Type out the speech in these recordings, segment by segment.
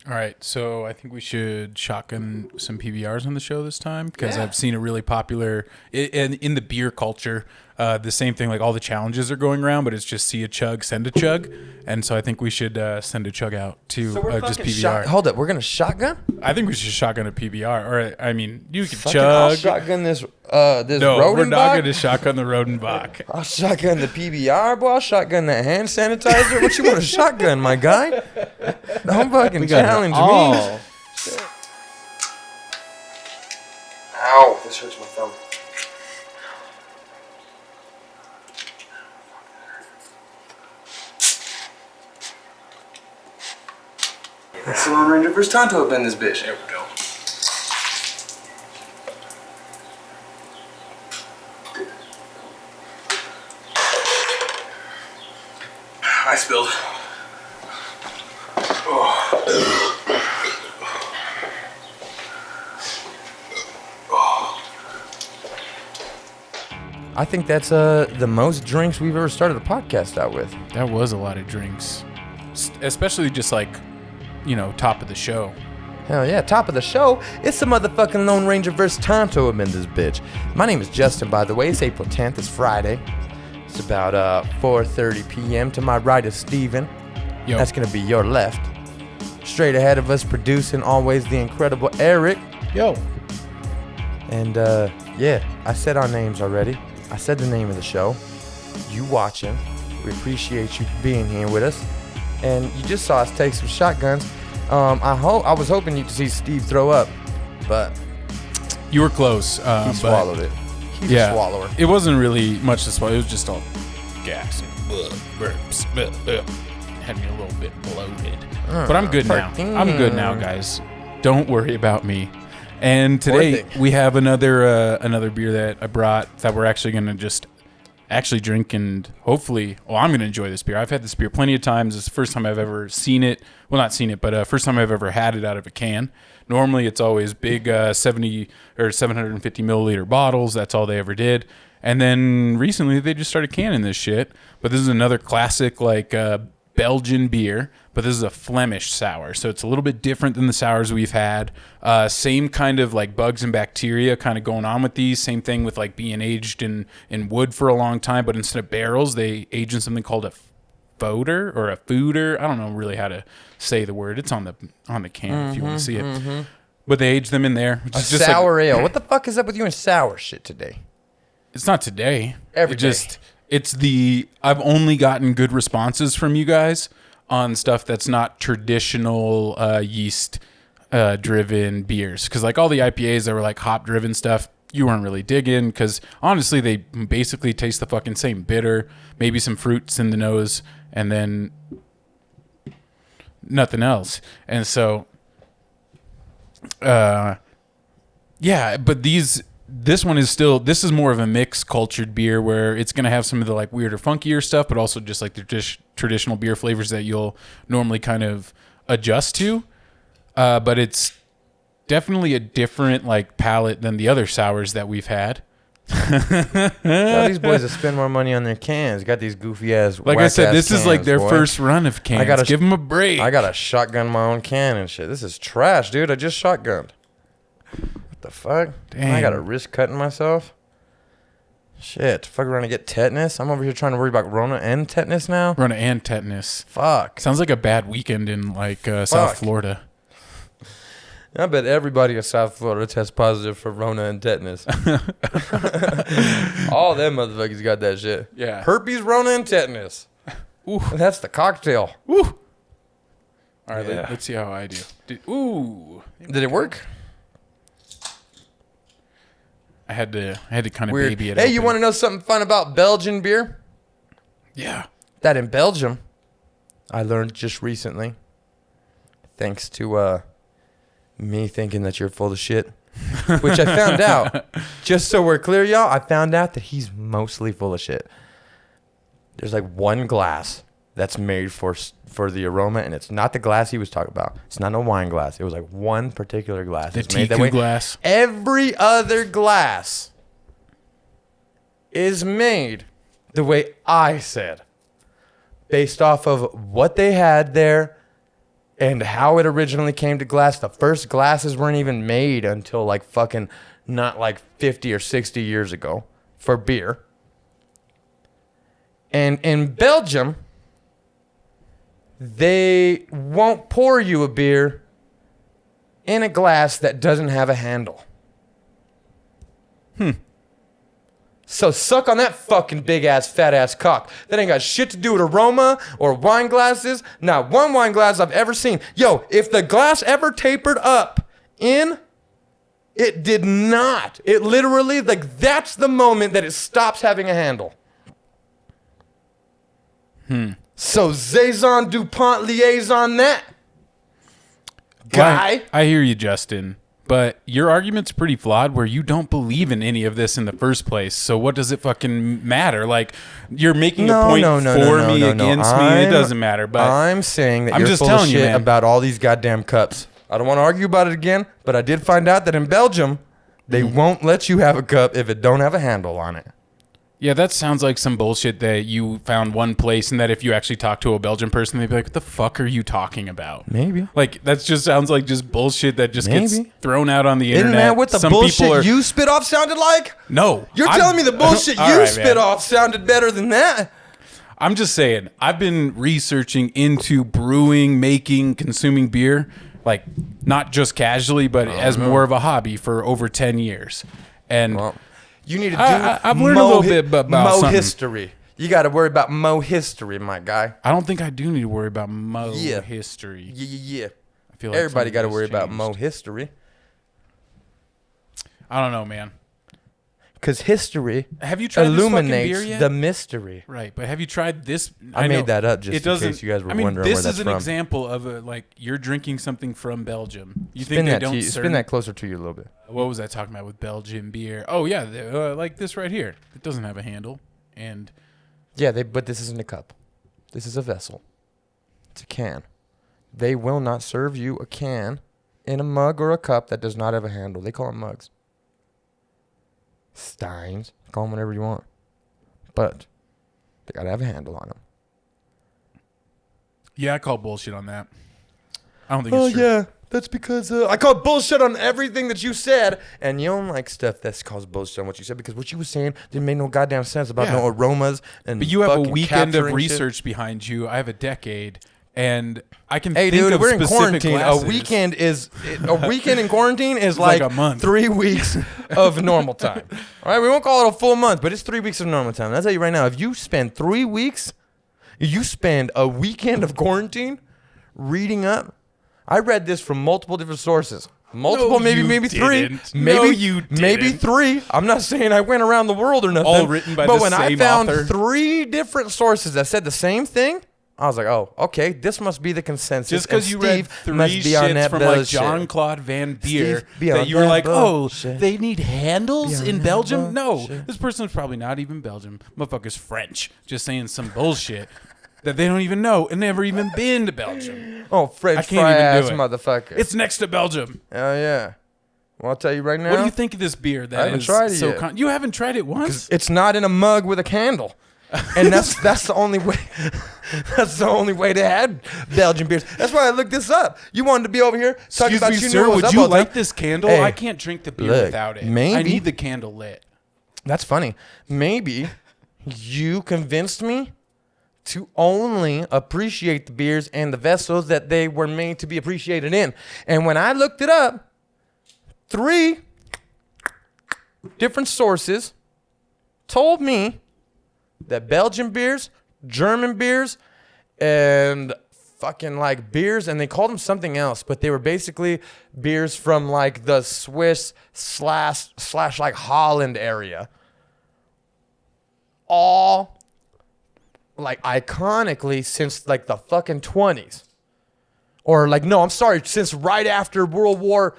All right, so I think we should shotgun some PBRs on the show this time because I've seen a really popular in the beer culture. The same thing, like all the challenges are going around, but it's just see a chug, send a chug, and so I think we should send a chug out to just PBR. Hold up, we're gonna shotgun? I think we should shotgun a PBR, or I mean, you could Fucking, chug. I'll shotgun this. This No, Rodenbach? we're not going to shotgun the Rodenbach. I'll shotgun the PBR, boy. I'll shotgun the hand sanitizer. What you want to shotgun, my guy? Don't fucking challenge me. Ow, this hurts my thumb. That's the Lone Ranger vs. Tonto up in this bitch. There we go. I spilled. I think that's the most drinks we've ever started a podcast out with. That was a lot of drinks, especially just like, you know, top of the show. Hell yeah, top of the show. It's the motherfucking Lone Ranger vs. Tonto up in this bitch. My name is Justin, by the way. It's April 10th. It's Friday. It's about 4:30 p.m. To my right is Steven. Yo. That's going to be your left. Straight ahead of us, producing always the incredible Eric. Yo. And yeah, I said our names already. I said the name of the show. You watching. We appreciate you being here with us. And you just saw us take some shotguns. I was hoping you could see Steve throw up, but You were close. he swallowed it. He's a swallower. It wasn't really much to swallow. It was just all gas and burps. Had me a little bit bloated. But I'm good now. I'm good now, guys. Don't worry about me. And today we have another beer that I brought that we're actually going to just actually drink, and hopefully, I'm going to enjoy this beer. I've had this beer plenty of times. It's the first time I've ever seen it. Well, not seen it, but first time I've ever had it out of a can. Normally, it's always big 70 or 750 milliliter bottles. That's all they ever did. And then recently, they just started canning this shit. But this is another classic, like Belgian beer, but this is a Flemish sour, so it's a little bit different than the sours we've had. Same kind of like bugs and bacteria kind of going on with these. Same thing with like being aged in wood for a long time, but instead of barrels, they age in something called a foeder or a fooder. I don't know really how to say the word. It's on the can if you want to see it. But they age them in there. Which is just sour ale. What the fuck is up with you and sour shit today? It's not today. Every day. I've only gotten good responses from you guys on stuff that's not traditional yeast driven beers. Because like all the IPAs that were like hop driven stuff, you weren't really digging. Because honestly, they basically taste the fucking same bitter, maybe some fruits in the nose, and then nothing else. And so, yeah, but this one is this is more of a mixed cultured beer where it's going to have some of the like weirder, funkier stuff, but also just like the traditional beer flavors that you'll normally kind of adjust to. But it's definitely a different like palate than the other sours that we've had. All these boys that spend more money on their cans got these goofy ass. Like I said, this cans, is like their boy. first run of cans. Give them a break. I got a shotgun my own can and shit. This is trash, dude. I just shotgunned. What the fuck? Damn. I gotta risk cutting myself. Shit, fuck around and get tetanus. I'm over here trying to worry about Rona and tetanus now. Rona and tetanus. Fuck. Sounds like a bad weekend in like South Florida. I bet everybody in South Florida tests positive for Rona and tetanus. All them motherfuckers got that shit. Yeah. Herpes, Rona, and tetanus. Ooh. That's the cocktail. Woo. All right, Yeah. let's see how I do. Ooh. Did it work? I had to kind of Weird. baby it. Hey, open. you want to know something fun about Belgian beer? Yeah. That in Belgium, I learned just recently, thanks to me thinking that you're full of shit, which I found out. Just so we're clear, y'all, I found out that he's mostly full of shit. There's like one glass that's made for the aroma, and it's not the glass he was talking about. It's not a wine glass. It was like one particular glass. The It's made that way. glass. Every other glass is made the way I said, based off of what they had there and how it originally came to glass. The first glasses weren't even made until like fucking not like 50 or 60 years ago for beer. And in Belgium, they won't pour you a beer in a glass that doesn't have a handle. So suck on that fucking big-ass, fat-ass cock. That ain't got shit to do with aroma or wine glasses. Not one wine glass I've ever seen. Yo, if the glass ever tapered up it did not. It literally, like, that's the moment that it stops having a handle. So, Saison DuPont liaison that. Guy. I hear you, Justin. But your argument's pretty flawed where you don't believe in any of this in the first place. So what does it fucking matter? Like, you're making a point for me, against me. It doesn't matter. But I'm saying that you're full of shit about all these goddamn cups. I don't want to argue about it again, but I did find out that in Belgium, they won't let you have a cup if it don't have a handle on it. Yeah, that sounds like some bullshit that you found one place and that if you actually talk to a Belgian person, they'd be like, what the fuck are you talking about? Maybe. Like, that just sounds like just bullshit that just gets thrown out on the internet. Isn't that what the bullshit you spit off sounded like? No. You're telling me the bullshit you spit off sounded better than that? I'm just saying, I've been researching into brewing, making, consuming beer, like, not just casually, but as more of a hobby for over 10 years. And... you need to do I've learned a little bit about history. You got to worry about history, my guy. I don't think I do need to worry about history. Yeah. I feel like everybody got to worry about history. I don't know, man. Because history illuminates the mystery. Right, but have you tried this? I made that up just in case you guys were wondering where that's from. This is an example of like you're drinking something from Belgium. Spin that closer to you a little bit. What was I talking about with Belgian beer? Oh yeah, like this right here. It doesn't have a handle, and but this isn't a cup. This is a vessel. It's a can. They will not serve you a can in a mug or a cup that does not have a handle. They call them mugs. Steins, call them whatever you want, but they gotta have a handle on them. Yeah, I call bullshit on that. I don't think it's true. Yeah, that's because I call bullshit on everything that you said, and you don't like stuff that calls bullshit on what you said because what you were saying didn't make no goddamn sense about no aromas and. But you have a weekend of research behind you. I have a decade. And I can think of we're in quarantine. Glasses. A weekend in quarantine is like a month. 3 weeks of normal time. All right, we won't call it a full month, but it's 3 weeks of normal time. I'll tell you right now, if you spend 3 weeks, you spend a weekend of quarantine reading up. I read this from multiple different sources. Maybe three. Maybe three. I'm not saying I went around the world or nothing. All written by the same author. But when I found 3 different sources that said the same thing, I was like, oh, okay, this must be the consensus. Just because you read 3 shits from like 𝗏𝗏𝗏𝗏 that you were like, they need handles in Belgium? No, this person's probably not even Belgium. Motherfucker's French. Just saying some bullshit that they don't even know and never even been to Belgium. Oh, French fry-ass motherfucker. It's next to Belgium. Oh, yeah. Well, I'll tell you right now. What do you think of this beer? I haven't tried it yet. You haven't tried it once? It's not in a mug with a candle. And that's the only way. That's the only way to have Belgian beers. That's why I looked this up. You wanted to be over here talking about Excuse me, sir. Would you like this candle? Hey, I can't drink the beer without it. I need the candle lit. That's funny. Maybe you convinced me to only appreciate the beers and the vessels that they were made to be appreciated in. And when I looked it up, 3 different sources told me that Belgian beers, German beers, and fucking like beers, and they called them something else, but they were basically beers from like the Swiss slash like Holland area. All like iconically since like the fucking 20s. Or like, no, I'm sorry, since right after World War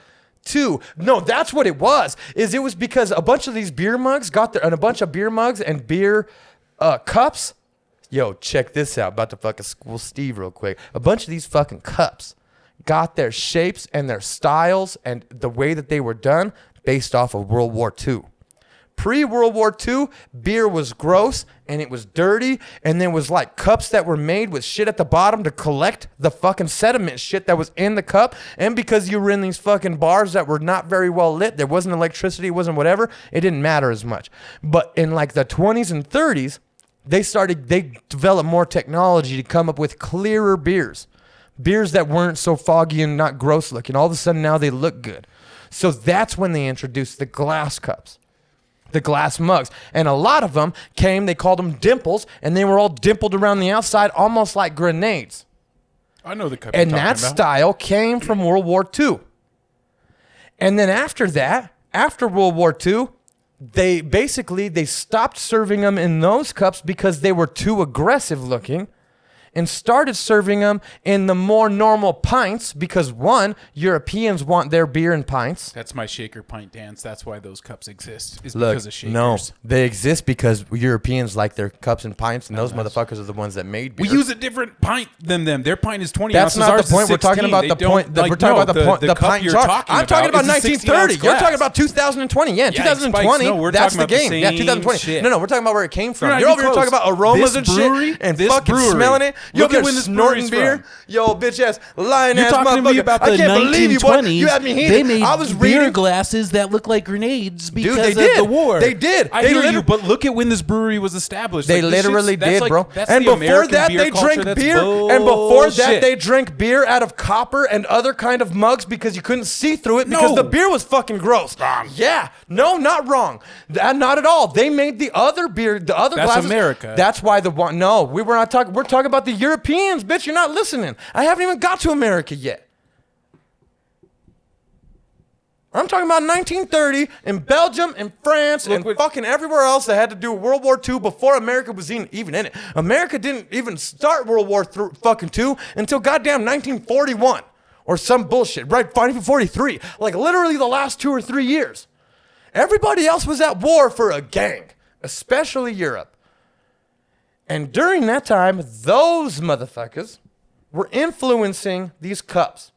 II. No, that's what it was. It was because a bunch of these beer mugs got there, and a bunch of beer mugs and beer cups. Yo, check this out. About to fucking school Steve real quick. A bunch of these fucking cups got their shapes and their styles and the way that they were done based off of World War II. Pre-World War II, beer was gross and it was dirty, and there was like cups that were made with shit at the bottom to collect the fucking sediment shit that was in the cup. And because you were in these fucking bars that were not very well lit, there wasn't electricity, it wasn't whatever, it didn't matter as much. But in like the 20s and 30s, they developed more technology to come up with clearer beers that weren't so foggy and not gross looking. All of a sudden now they look good. So that's when they introduced the glass cups, the glass mugs. And a lot of them they called them dimples, and they were all dimpled around the outside, almost like grenades. I know the cup. And that style came from World War II. And then after that, after World War II, they stopped serving them in those cups because they were too aggressive looking, and started serving them in the more normal pints because, one, Europeans want their beer in pints. That's my shaker pint dance. That's why those cups exist, is because of shakers. No, they exist because Europeans like their cups and pints, and those motherfuckers are the ones that made beer. We use a different pint than them. Their pint is 20 That's ounces. not Ours the point. is We're talking 16. about the point. We're talking about the pint you're jar. talking I'm talking about is a 1930. 16-ounce You're glass. talking about 2020. Yeah, 2020. No, we're that's talking the about game. the Yeah, same 2020. shit. No, we're talking about where it came from. You're not You're over even here talking close. about aromas This and brewery, shit and this fucking brewery. smelling it. You're Look at when this snorting brewery's beer. from. Yo, bitch ass, lying You're ass talking to me motherfucker. about I the can't believe you, boy. 1920s. You had me heated. They made I was beer reading. glasses that look like grenades because Dude, they of did. the war. They did. I They hear you, literally- but look at when this brewery was established. They Like, this literally shit's- that's did, like- bro. that's And the before American that, beer they culture. drank That's beer. And before that, bullshit. they drank beer out of copper and other kind of mugs because you couldn't see through it because No. the beer was fucking gross. Wrong. Yeah. No, not wrong. Not at all. They made the other beer, the other That's glasses. America. That's why the one. No, we were not talking. We're talking about the Europeans, bitch. You're not listening. I haven't even got to America yet. I'm talking about 1930 in Belgium and France and fucking everywhere else that had to do with World War II before America was even in it. America didn't even start World War fucking II until goddamn 1941 or some bullshit, right? 1943, like literally the last 2 or 3 years. Everybody else was at war for a gang, especially Europe. And during that time, those motherfuckers were influencing these cups.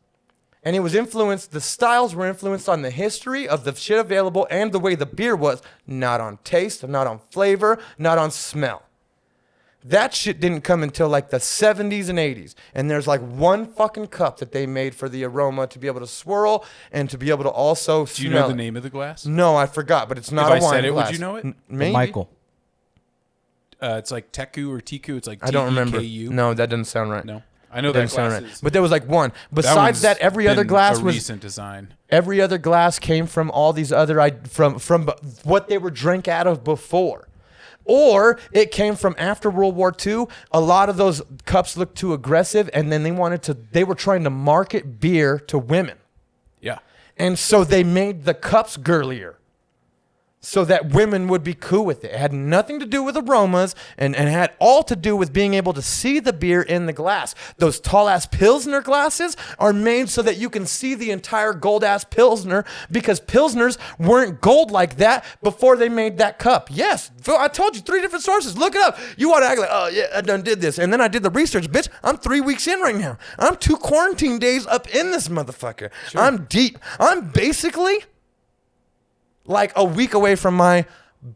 And it was influenced, the styles were influenced on the history of the shit available and the way the beer was, not on taste, not on flavor, not on smell. That shit didn't come until like the 70s and 80s. And there's like one fucking cup that they made for the aroma to be able to swirl and to be able to also smell. Do you know the name of the glass? No, I forgot, but it's not If a I wine said it, glass. would you know it? Maybe. Michael. It's like Teku or Tiku. It's like I don't remember. TEKU. No, that doesn't sound right. No. I know that Doesn't sound glass right. is. But there was like one. Besides that, every other glass a was recent design. every other glass came from all these other from what they were drank out of before. Or it came from after World War II. A lot of those cups looked too aggressive, and then they were trying to market beer to women. Yeah. And so they made the cups girlier so that women would be cool with it. It had nothing to do with aromas and had all to do with being able to see the beer in the glass. Those tall-ass Pilsner glasses are made so that you can see the entire gold-ass Pilsner because Pilsners weren't gold like that before they made that cup. Yes, I told you 3 different sources. Look it up. You want to act like, oh, yeah, I done did this. And then I did the research. Bitch, I'm 3 weeks in right now. I'm 2 quarantine days up in this motherfucker. Sure. I'm deep. I'm basically like a week away from my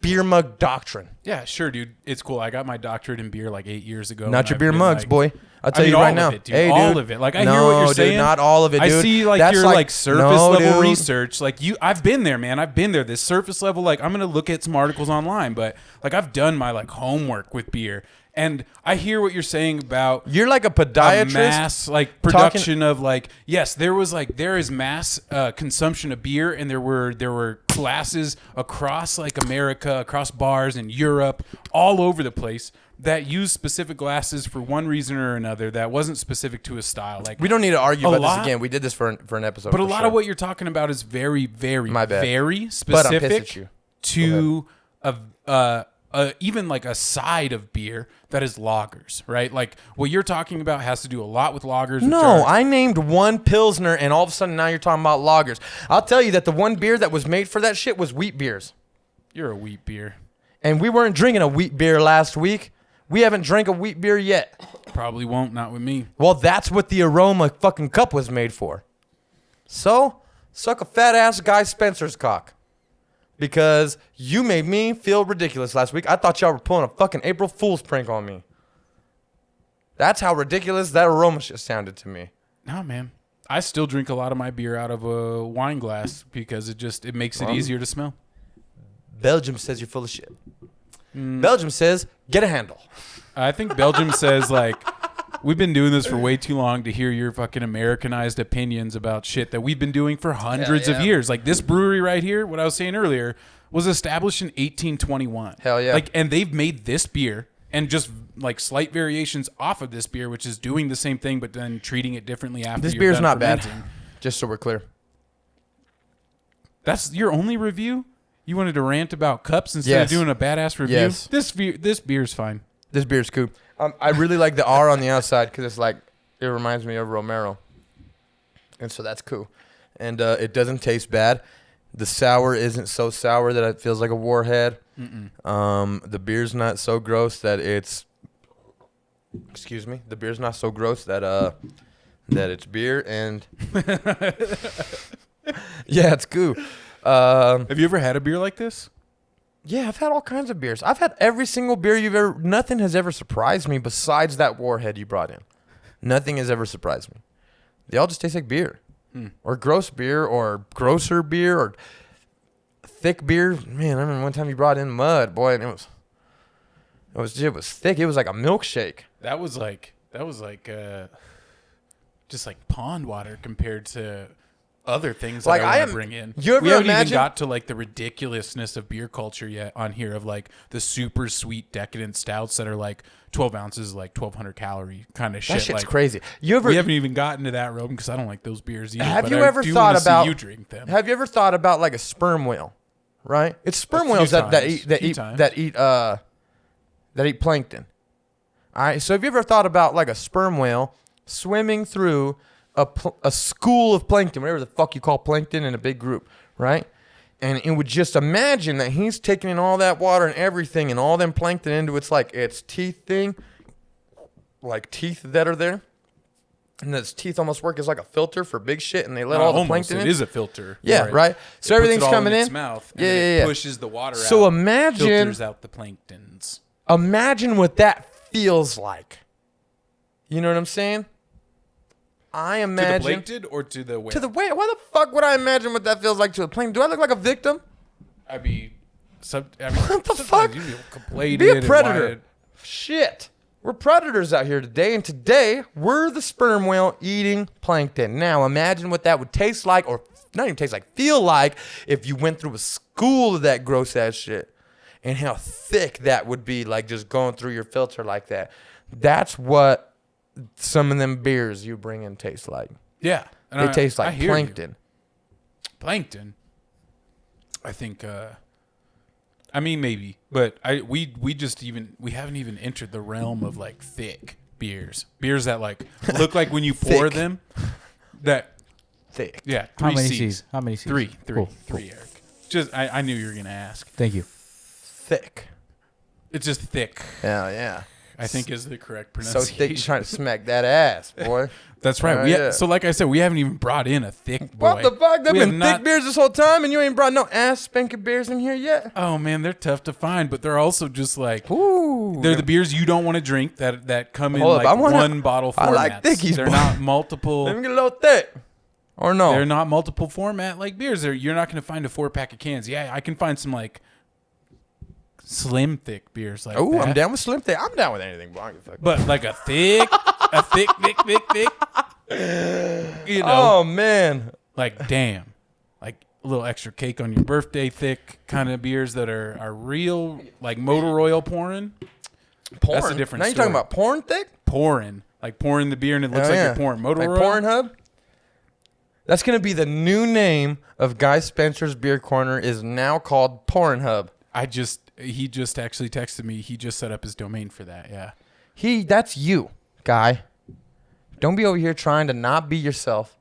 beer mug doctrine. Yeah, sure, dude. It's cool. I got my doctorate in beer like 8 years ago. Not your beer mugs, boy. I'll tell you all right of now. It, dude. Hey, all dude. of it. Like I hear what you're saying. Dude, not all of it, dude. I see like That's your like surface level research. Like I've been there, man. I've been there. This surface level, like I'm gonna look at some articles online, but like I've done my like homework with beer. And I hear what you're saying about you're like a podiatrist, mass like production of like yes, there is mass consumption of beer, and there were glasses across like America, across bars in Europe, all over the place that use specific glasses for one reason or another that wasn't specific to a style. Like we don't need to argue about this again. We did this for an episode. But a lot of what you're talking about is very, very, my bad. very But I'm pissed at specific you. to even like a side of beer that is lagers, right? Like what you're talking about has to do a lot with lagers. No, I named one Pilsner, and all of a sudden now you're talking about lagers. I'll tell you that the one beer that was made for that shit was wheat beers. You're a wheat beer. And we weren't drinking a wheat beer last week. We haven't drank a wheat beer yet. Probably won't, not with me. Well, that's what the aroma fucking cup was made for. So, suck a fat ass Guy Spencer's cock. because you made me feel ridiculous last week. I thought y'all were pulling a fucking April Fool's prank on me. That's how ridiculous that aroma just sounded to me. No, man. I still drink a lot of my beer out of a wine glass because it makes it easier to smell. Belgium says you're full of shit. Belgium says, get a handle. I think Belgium says, like, we've been doing this for way too long to hear your fucking Americanized opinions about shit that we've been doing for hundreds of years. Like, this brewery right here, what I was saying earlier, was established in 1821. Hell yeah. Like, and they've made this beer and just, like, slight variations off of this beer, which is doing the same thing, but then treating it differently after This you're beer's done not fermenting. bad, just so we're clear. That's your only review? You wanted to rant about cups instead of doing a badass review? Yes. This beer's fine. This beer's cool. I really like the R on the outside because it's like, it reminds me of Romero. And so that's cool. And it doesn't taste bad. The sour isn't so sour that it feels like a warhead. The beer's not so gross that it's... Excuse me. The beer's not so gross that it's beer. And... yeah, it's cool. Have you ever had a beer like this? Yeah, I've had all kinds of beers. I've had every single beer you've ever... Nothing has ever surprised me besides that warhead you brought in. Nothing has ever surprised me. They all just taste like beer. Or gross beer, or grosser beer, or thick beer. Man, I remember one time you brought in mud, boy, and it was thick. It was like a milkshake. That was like just like pond water compared to other things Like, that I want to bring in. You ever we haven't imagine- even got to like the ridiculousness of beer culture yet on here of like the super sweet decadent stouts that are like 12 ounces, like 1,200 calorie kind of shit. That shit's like, crazy. we haven't even gotten to that road because I don't like those beers either. Have but you I ever do thought wanna see about... you drink them? Have you ever thought about like a sperm whale? Right? It's sperm few whales that times. eat plankton. All right. So have you ever thought about like a sperm whale swimming through a school of plankton, whatever the fuck you call plankton, in a big group, right? And it would just imagine that he's taking in all that water and everything and all them plankton into its teeth thing, like teeth that are there. And its teeth almost work as like a filter for big shit, and they let all the plankton in. It is a filter. Yeah, right. So everything's coming in. Its mouth, and then it pushes the water out. So imagine, filters out the planktons. Imagine what that feels like. You know what I'm saying? I imagine... To the plankton or to the whale? To the whale. Why the fuck would I imagine what that feels like to a plankton? Do I look like a victim? What the fuck? Be a predator. Shit. We're predators out here today, and today we're the sperm whale eating plankton. Now imagine what that would taste like, or not even taste like, feel like, if you went through a school of that gross ass shit. And how thick that would be, like just going through your filter like that. That's what some of them beers you bring in taste like. Yeah. They taste like plankton. Plankton? I think, I mean, maybe. But we haven't even entered the realm of like thick beers. Beers that like look like when you pour them, that thick. Yeah. How many C's? How many C's? Three, Cool. Eric. Just, I knew you were going to ask. Thank you. Thick. It's just thick. Yeah. I think is the correct So pronunciation. thick, you're trying to smack that ass, boy. That's right. So like I said, we haven't even brought in a thick boy. What the fuck? There've We been have thick beers this whole time, and you ain't brought no ass spanking beers in here yet? Oh, man, they're tough to find, but they're also just like... Ooh. They're the beers you don't want to drink that come in Hold up, like one bottle formats. I like thickies, They're boy. not multiple... Let me get a little thick. Or no? They're not multiple format like beers. You're not going to find a 4-pack of cans. Yeah, I can find some like slim thick beers like Oh, that. I'm down with slim thick. I'm down with anything, bro. But like a thick, thick. You know, Oh, man. like damn, like a little extra cake on your birthday thick kind of beers that are real, like motor oil pouring. Porn. That's a different Now you're story. talking about porn thick? Pouring the beer and it looks Oh, like yeah. you're pouring motor like oil. Pornhub? That's going to be the new name of Guy Spencer's Beer Corner, is now called Pornhub. He just actually texted me. He just set up his domain for that. Yeah. That's you, Guy. Don't be over here trying to not be yourself.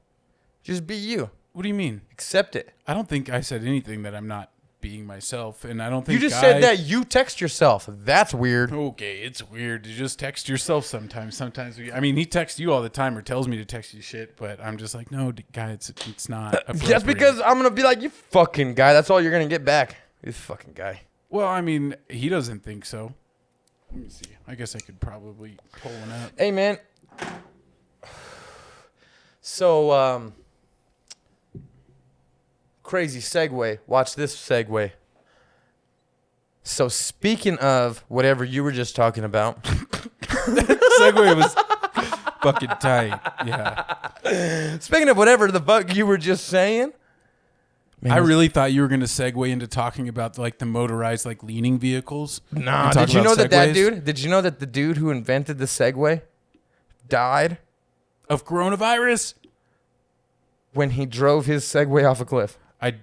Just be you. What do you mean? Accept it. I don't think I said anything that I'm not being myself, and I don't think You just said that you text yourself. That's weird. Okay, it's weird to just text yourself sometimes. He texts you all the time or tells me to text you shit, but I'm just like, no, guy, it's not appropriate. Just because I'm going to be like, you fucking guy, that's all you're going to get back. This fucking guy. Well, I mean, he doesn't think so. Let me see. I guess I could probably pull one up. Hey, man. So, crazy segue. Watch this segue. So, speaking of whatever you were just talking about. Segue was fucking tight. Yeah. Speaking of whatever the fuck you were just saying. Man, I really thought you were going to segue into talking about like the motorized like leaning vehicles. Nah, did you know that dude? Did you know that the dude who invented the Segway died of coronavirus when he drove his Segway off a cliff? I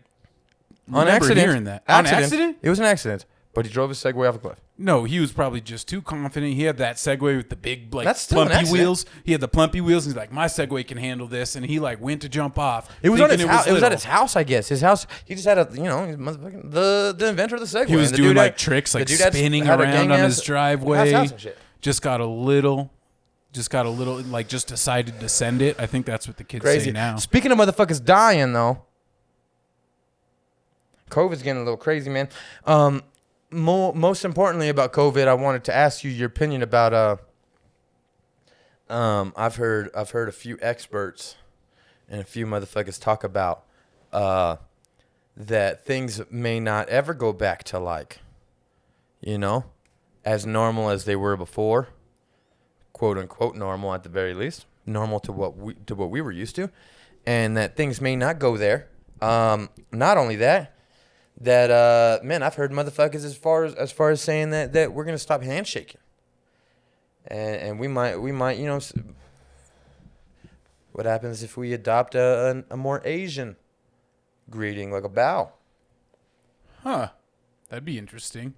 On accident. Hearing that. On accident? It was an accident, but he drove his Segway off a cliff. No, he was probably just too confident. He had that Segway with the big like That's still an plumpy accident. wheels. He had the plumpy wheels. And he's like, my Segway can handle this, and he like went to jump off. It was on his thinking house. It was at little. his house, I guess. His house. He just had a, you know, motherfucking the inventor of the Segway. He was And the doing dude like had- tricks, like the dude had spinning a around on gang-ass his driveway. house and shit. Just got a little, like just decided to send it. I think that's what the kids Crazy. say now. Speaking of motherfuckers dying, though, COVID's getting a little crazy, man. Most importantly about COVID, I wanted to ask you your opinion about. I've heard a few experts and a few motherfuckers talk about that things may not ever go back to like, you know, as normal as they were before, quote unquote normal at the very least, normal to what we were used to, and that things may not go there. Not only that man, I've heard motherfuckers as far as saying that we're gonna stop handshaking, and we might you know, what happens if we adopt a more Asian greeting, like a bow? Huh. That'd be interesting.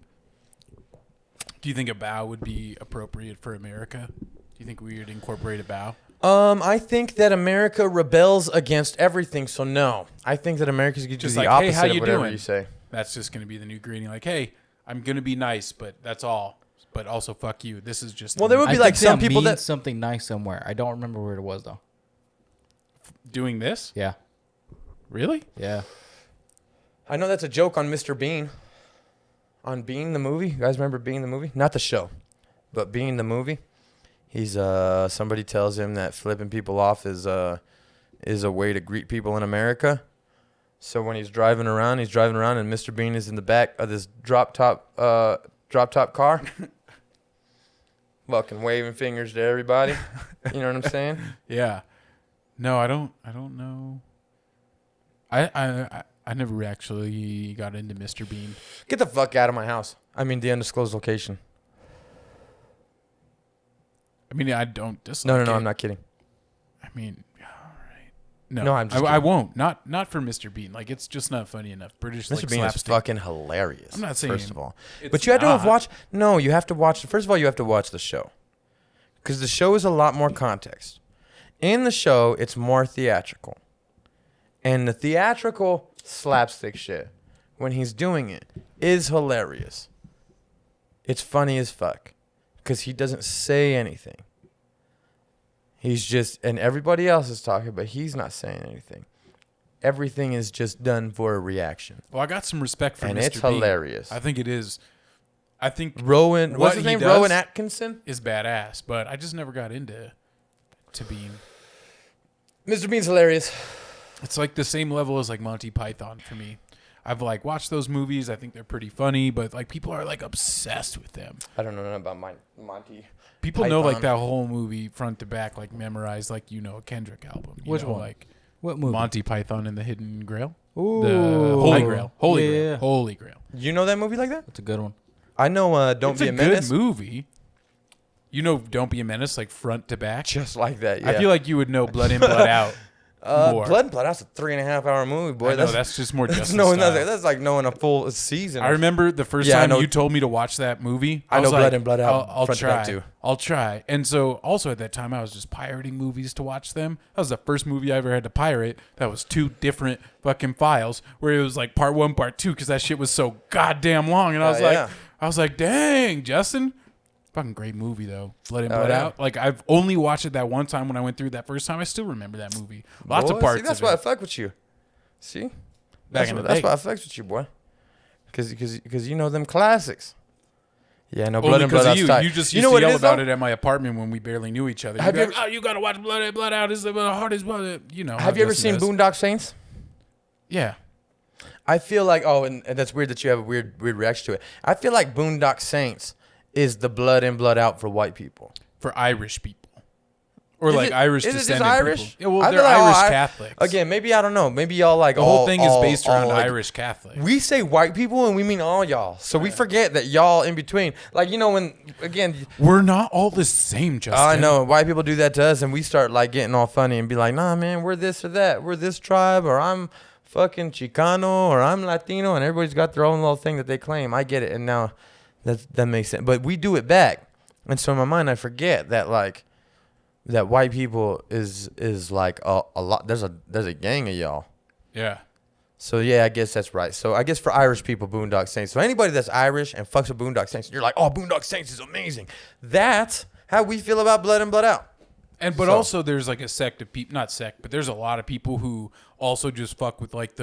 Do you think a bow would be appropriate for America? Do you think we would incorporate a bow? I think that America rebels against everything, so no. I think that America's going to do Just the like, hey, opposite how of you whatever doing? you say. That's just going to be the new greeting. Like, hey, I'm going to be nice, but that's all. But also, fuck you. This is just... Well, there would be like some people that... something nice somewhere. I don't remember where it was, though. Doing this? Yeah. Really? Yeah. I know that's a joke on Mr. Bean. On Bean, the movie. You guys remember Bean, the movie? Not the show, but Bean, the movie. He's somebody tells him that flipping people off is a way to greet people in America. So when he's driving around, and Mr. Bean is in the back of this drop top car, fucking waving fingers to everybody. You know what I'm saying? Yeah. No, I don't know. I never actually got into Mr. Bean. Get the fuck out of my house. I mean, the undisclosed location. I mean, I don't dislike No, it. I'm not kidding. I mean, all right. No, No, I'm just I kidding. won't. Not for Mr. Bean. Like, it's just not funny enough. British Mr. like, Bean is slapstick. fucking hilarious. I'm not saying first of all, it's but you have to have not. watched. No, you have to watch. First of all, you have to watch the show, because the show is a lot more context. In the show, it's more theatrical, and the theatrical slapstick shit when he's doing it is hilarious. It's funny as fuck, because he doesn't say anything. He's just, and everybody else is talking, but he's not saying anything. Everything is just done for a reaction. Well, I got some respect for And Mr. it's Bean. hilarious. I think it is. I think Rowan, what what's his he name? does Rowan Atkinson? is badass, but I just never got into Bean. Mr. Bean's hilarious. It's like the same level as like Monty Python for me. I've like watched those movies. I think they're pretty funny, but like people are like obsessed with them. I don't know nothing about Monty. People know like Python. that whole movie front to back, like memorized, like you know a Kendrick album. You Which know, one? Like What movie? Monty Python and the Hidden Grail. Ooh. The Holy Grail. Holy Yeah. Grail. Holy Grail. You know that movie like that? That's a good one. I know Don't It's Be a a Menace. good movie. You know Don't Be a Menace, like front to back. Just like that, yeah. I feel like you would know Blood In, Blood Out. more. Blood and Blood, that's a 3.5 hour movie, boy. I know, that's just more that's Justin knowing style. that's like knowing a full season. I remember the first Yeah, I time know- you told me to watch that movie. I was know like, Blood In, Blood Out I'll front to try. back too. I'll try. And so also at that time I was just pirating movies to watch them. That was the first movie I ever had to pirate. That was 2 different fucking files where it was like part 1, part 2 because that shit was so goddamn long. And I was yeah. I was like, dang, Justin. Fucking great movie though. Blood In, Oh, Blood yeah. Out. Like I've only watched it that one time when I went through that first time. I still remember that movie. Lots Boy, of parts. See, that's of why I it. fuck with you. See? Back in the That's day. why I fucks with you, boy. Because you know them classics. Yeah, no, Blood Only and Blood because Out. you just You used know to what it yell is, about though? it at my apartment when we barely knew each other. Have You'd be you like, you gotta watch Blood and Blood Out. It's the hardest blood. You know. Have you ever seen Boondock Saints? Yeah. I feel like and that's weird that you have a weird reaction to it. I feel like Boondock Saints is the Blood in Blood Out for white people. For Irish people. Or Is like it- Irish is it just descendant Irish? people. Yeah, well, I they're feel like Irish all Catholics. Again, maybe I don't know. Maybe y'all like the whole thing is based around like, Irish Catholics. We say white people and we mean all y'all. So we forget that y'all in between. Like, you know, when, again, We're not all the same, Justin. I know white people do that to us and we start like getting all funny and be like, nah, man, we're this or that. We're this tribe, or I'm fucking Chicano, or I'm Latino, and everybody's got their own little thing that they claim. I get it. And now that makes sense. But we do it back. And so in my mind, I forget that like, that white people is like a lot. There's a gang of y'all. Yeah. So yeah, I guess that's right. So I guess for Irish people, Boondock Saints. So anybody that's Irish and fucks with Boondock Saints, you're like, oh, Boondock Saints is amazing. That's how we feel about Blood and Blood Out. But also there's like a sect of people, not sect, but there's a lot of people who also just fuck with like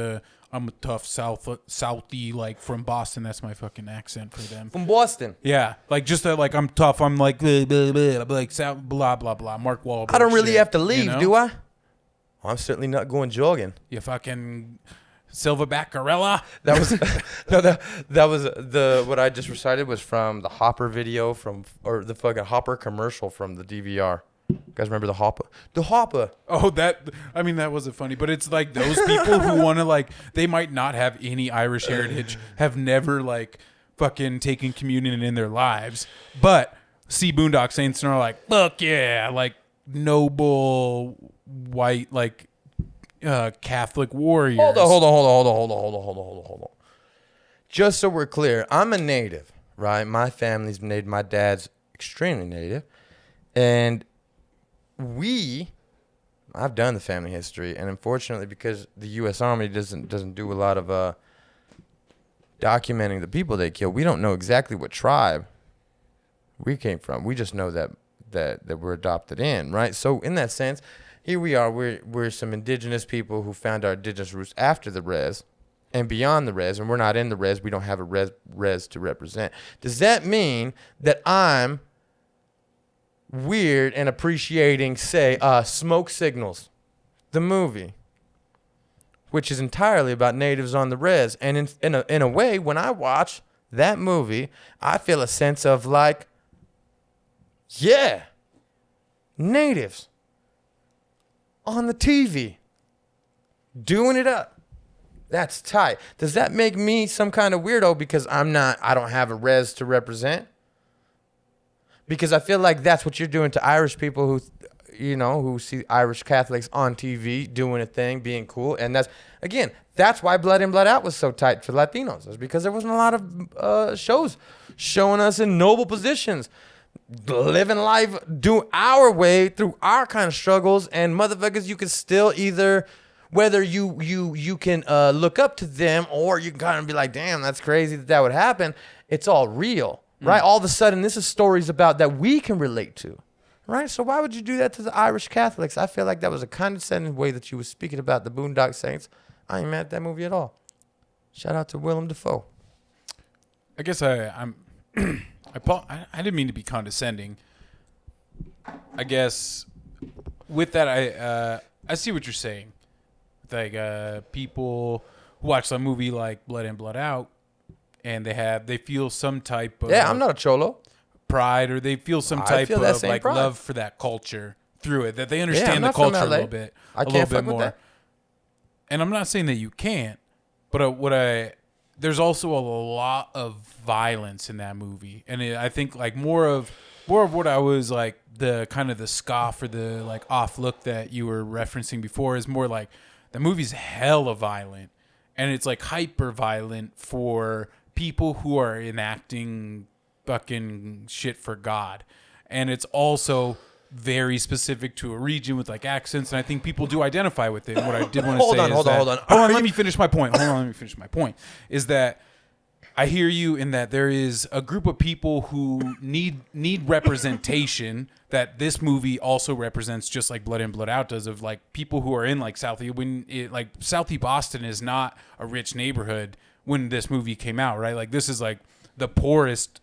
I'm a tough Southie, like from Boston. That's my fucking accent for them. From Boston. Yeah, like just that, like I'm tough. I'm like blah, blah, blah, like South, blah blah blah. Mark Wahlberg. I don't really shit, have to leave, you know? do I? Well, I'm certainly not going jogging. You fucking 𝗶𝗵𝗂𝗋𝗃𝗃𝗃𝗃. That was that was the what I just recited was from the Hopper video or the fucking Hopper commercial from the DVR. You guys remember the Hopper? The Hopper. Oh, that wasn't funny, but it's like those people who want to like, they might not have any Irish heritage, have never like fucking taken communion in their lives, but see Boondock Saints and are like, fuck yeah, like noble white like Catholic warriors. Hold on. Just so we're clear, I'm a native, right? My family's native. My dad's extremely native, and I've done the family history, and unfortunately, because the U.S. Army doesn't do a lot of documenting the people they kill, we don't know exactly what tribe we came from. We just know that we're adopted in, right? So in that sense, here we are. We're some indigenous people who found our indigenous roots after the res and beyond the res, and we're not in the res. We don't have a res to represent. Does that mean that I'm weird and appreciating, say, Smoke Signals, the movie, which is entirely about natives on the res? And in a way, when I watch that movie, I feel a sense of like, yeah, natives on the TV doing it up. That's tight. Does that make me some kind of weirdo because I don't have a res to represent? Because I feel like that's what you're doing to Irish people who see Irish Catholics on TV doing a thing, being cool. And that's why Blood in Blood Out was so tight for Latinos. It's because there wasn't a lot of shows showing us in noble positions, living life, do our way through our kind of struggles. And motherfuckers, you can still either, whether you can look up to them or you can kind of be like, damn, that's crazy that would happen. It's all real. Right? All of a sudden, this is stories about that we can relate to. Right? So why would you do that to the Irish Catholics? I feel like that was a condescending way that you were speaking about the Boondock Saints. I ain't mad at that movie at all. Shout out to Willem Dafoe. I guess I didn't mean to be condescending. I guess with that, I see what you're saying. Like people who watch some movie like Blood in Blood Out, and they feel some type of I'm not a cholo. pride, or they feel some type of like pride. love for that culture through it, that they understand the culture a little bit, I a can't little fuck bit with more. that. And I'm not saying that you can't, but there's also a lot of violence in that movie, and I think like more of what I was like the kind of the scoff or the like off look that you were referencing before is more like the movie's hella violent, and it's like hyper violent for people who are enacting fucking shit for God. And it's also very specific to a region with like accents, and I think people do identify with it. And what I did want to say is hold on. Let me finish my point. Is that I hear you in that there is a group of people who need representation that this movie also represents, just like Blood in Blood Out does, of like people who are in like Southie. Southie Boston is not a rich neighborhood when this movie came out, right? Like this is like the poorest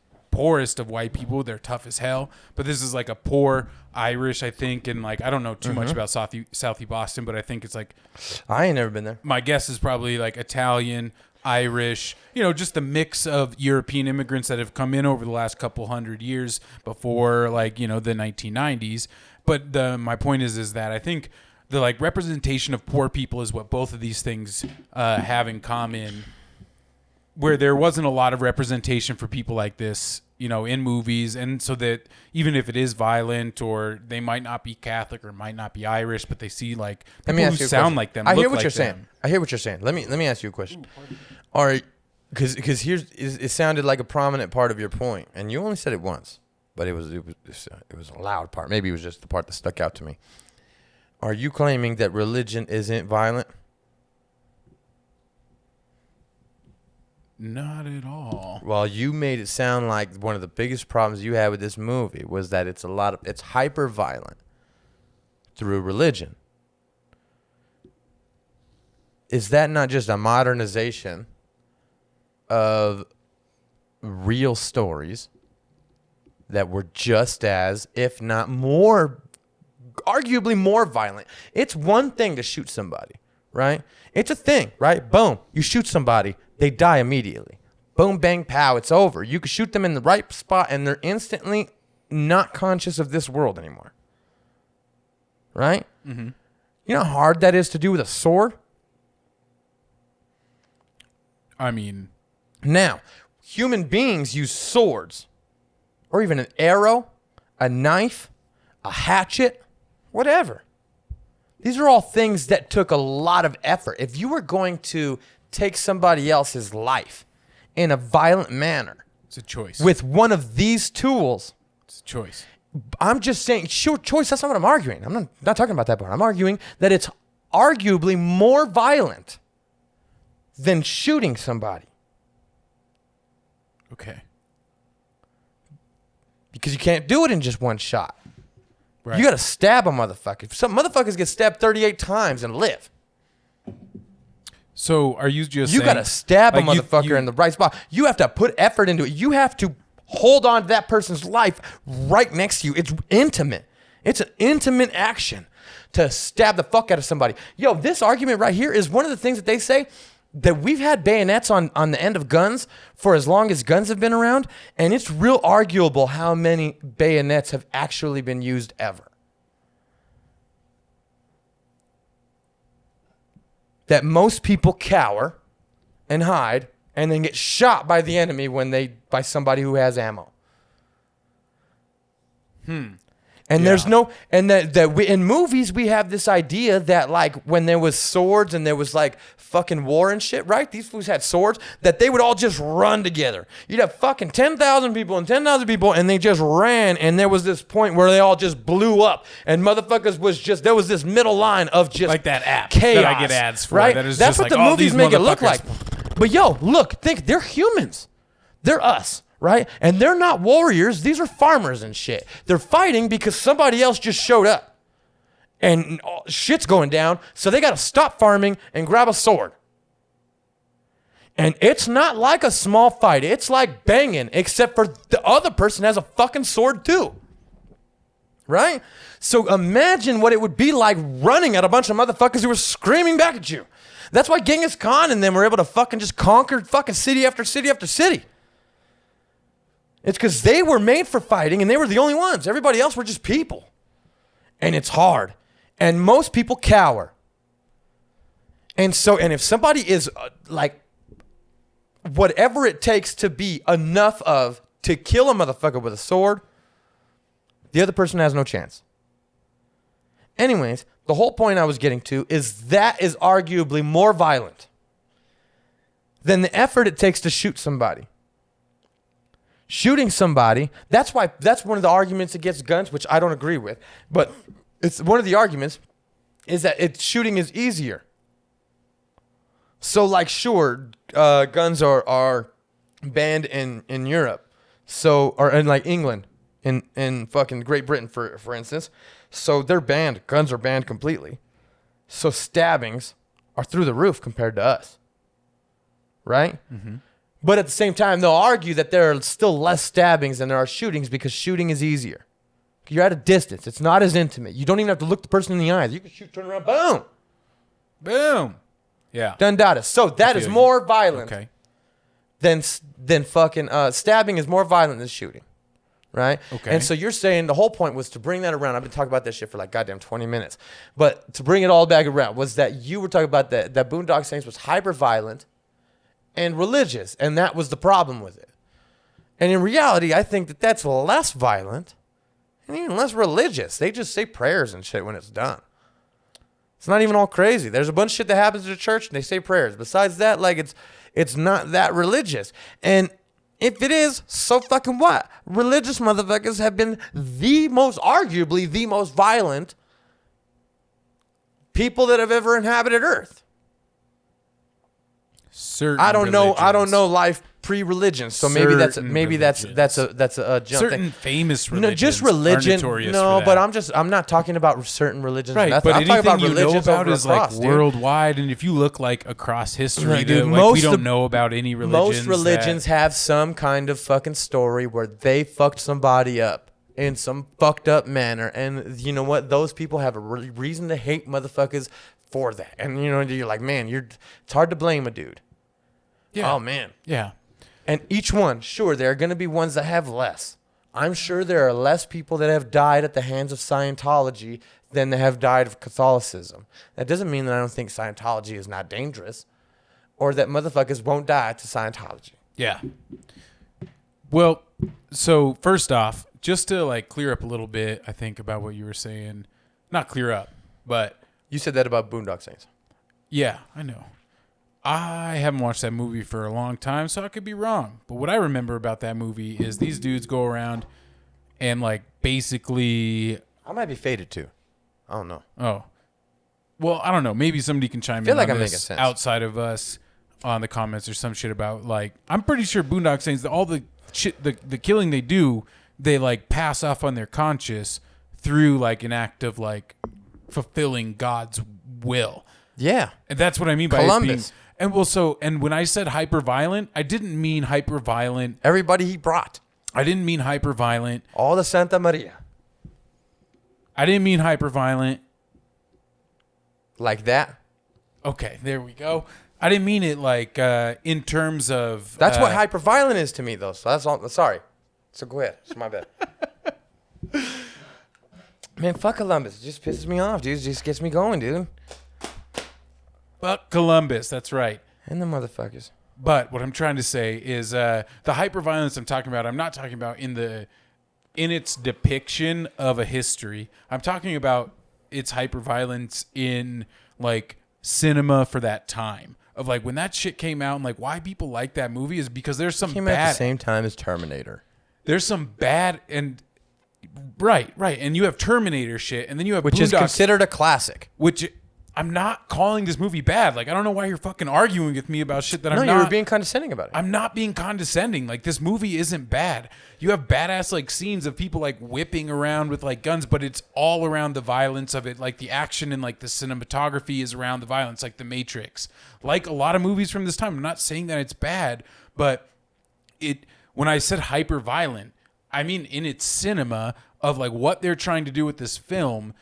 of white people. They're tough as hell, but this is like a poor Irish, I think, and like I don't know too much about Southie Boston, but I think it's like I ain't never been there. My guess is probably like Italian, Irish, just the mix of European immigrants that have come in over the last couple hundred years before like the 1990s. But my point is that I think the like representation of poor people is what both of these things have in common, where there wasn't a lot of representation for people like this, in movies. And so that even if it is violent or they might not be Catholic or might not be Irish, but they see like people who sound like them. I hear what you're saying. I hear what you're saying. Let me ask you a question. All right, because it sounded like a prominent part of your point, and you only said it once, but it was a loud part. Maybe it was just the part that stuck out to me. Are you claiming that religion isn't violent? Not at all. Well, you made it sound like one of the biggest problems you had with this movie was that it's hyper violent through religion. Is that not just a modernization of real stories that were just as, if not more, arguably more violent? It's one thing to shoot somebody, right? It's a thing, right? Boom, you shoot somebody, they die immediately. Boom, bang, pow, it's over. You can shoot them in the right spot and they're instantly not conscious of this world anymore. Right? Mm-hmm. You know how hard that is to do with a sword? I mean... Now, human beings use swords, or even an arrow, a knife, a hatchet, whatever. These are all things that took a lot of effort. If you were going to take somebody else's life in a violent manner, it's a choice. With one of these tools, it's a choice. I'm just saying, sure, choice, that's not what I'm arguing. I'm not talking about that part. I'm arguing that it's arguably more violent than shooting somebody. Okay. Because you can't do it in just one shot. Right. You got to stab a motherfucker. Some motherfuckers get stabbed 38 times and live. So are you just You saying... got to stab a like motherfucker in the right spot. You have to put effort into it. You have to hold on to that person's life right next to you. It's intimate. It's an intimate action to stab the fuck out of somebody. Yo, this argument right here is one of the things that they say that we've had bayonets on the end of guns for as long as guns have been around, and it's real arguable how many bayonets have actually been used ever. That most people cower and hide and then get shot by the enemy by somebody who has ammo. And there's no, and that we, in movies, we have this idea that like when there was swords and there was like fucking war and shit, right? These fools had swords, that they would all just run together. You'd have fucking 10,000 people and 10,000 people and they just ran. And there was this point where they all just blew up and motherfuckers there was this middle line of just like that app chaos, that I get ads for. Right? That is That's just what like, the movies make it look like. motherfuckers. But yo, look, they're humans. They're us. Right? And they're not warriors. These are farmers and shit. They're fighting because somebody else just showed up. And shit's going down. So they got to stop farming and grab a sword. And it's not like a small fight. It's like banging, except for the other person has a fucking sword too. Right? So imagine what it would be like running at a bunch of motherfuckers who were screaming back at you. That's why Genghis Khan and them were able to fucking just conquer fucking city after city after city. It's because they were made for fighting and they were the only ones. Everybody else were just people. And it's hard. And most people cower. And if somebody is like, whatever it takes to be enough of to kill a motherfucker with a sword, the other person has no chance. Anyways, the whole point I was getting to is that is arguably more violent than the effort it takes to shoot somebody. Shooting somebody, that's one of the arguments against guns, which I don't agree with. But it's one of the arguments is that shooting is easier. So like, sure, guns are banned in Europe. So, or in like England, in fucking Great Britain, for instance. So they're banned. Guns are banned completely. So stabbings are through the roof compared to us. right? Mm-hmm. But at the same time, they'll argue that there are still less stabbings than there are shootings because shooting is easier. You're at a distance. It's not as intimate. You don't even have to look the person in the eyes. You can shoot, turn around, boom. Boom. Yeah. Done data. So that is more violent than fucking stabbing is more violent than shooting. Right? Okay. And so you're saying the whole point was to bring that around. I've been talking about this shit for like goddamn 20 minutes. But to bring it all back around was that you were talking about that Boondock Saints was hyper violent and religious. And that was the problem with it. And in reality, I think that that's less violent and even less religious. They just say prayers and shit when it's done. It's not even all crazy. There's a bunch of shit that happens at the church and they say prayers. Besides that, like it's not that religious. And if it is, so fucking what? Religious motherfuckers have been arguably the most violent people that have ever inhabited Earth. I don't know life pre-religion, so maybe that's a jump. Certain famous religions. No, just religion. No, but I'm not talking about certain religions. Right, but I'm talking about you know religions about is across, like worldwide, and if you look like across history, dude, we don't know about any religions. Most religions have some kind of fucking story where they fucked somebody up in some fucked up manner, and you know what? Those people have a reason to hate motherfuckers for that. And you know, you're like, man, it's hard to blame a dude. Yeah. Oh man. Yeah. And each one, sure, there are going to be ones that have less. I'm sure there are less people that have died at the hands of Scientology than that have died of Catholicism. That doesn't mean that I don't think Scientology is not dangerous or that motherfuckers won't die to Scientology. Yeah. Well, so first off, just to like clear up a little bit, I think about what you were saying. Not clear up, but... You said that about Boondock Saints. Yeah, I know. I haven't watched that movie for a long time, so I could be wrong. But what I remember about that movie is these dudes go around and like basically... I might be faded too. I don't know. Oh. Well, I don't know. Maybe somebody can chime in like on I'm this making sense. outside of us on the comments or some shit about like... I'm pretty sure Boondock Saints, all the shit, the killing they do, they like pass off on their conscience through like an act of like fulfilling God's will. Yeah. And that's what I mean by Columbus. And when I said hyper violent, I didn't mean hyper violent. Everybody he brought. I didn't mean hyper violent. All the Santa Maria. I didn't mean hyper violent. Like that? Okay, there we go. I didn't mean it like in terms of... That's what hyper violent is to me, though. So that's all. Sorry. So go ahead. It's my bad. Man, fuck Columbus. It just pisses me off, dude. It just gets me going, dude. Fuck Columbus, that's right. And the motherfuckers. But what I'm trying to say is the hyperviolence I'm talking about, I'm not talking about in its depiction of a history. I'm talking about its hyperviolence in like cinema for that time. Of like when that shit came out and like why people like that movie is because there's some came bad... out at the same time as Terminator. There's some bad and... Right. And you have Terminator shit and then you have Which is considered a classic. Which... I'm not calling this movie bad. Like, I don't know why you're fucking arguing with me about shit that I'm not. No, you were being condescending about it. I'm not being condescending. Like, this movie isn't bad. You have badass, like, scenes of people, like, whipping around with, like, guns, but it's all around the violence of it. Like, the action and, like, the cinematography is around the violence, like The Matrix. Like a lot of movies from this time. I'm not saying that it's bad, but when I said hyper violent, I mean in its cinema of, like, what they're trying to do with this film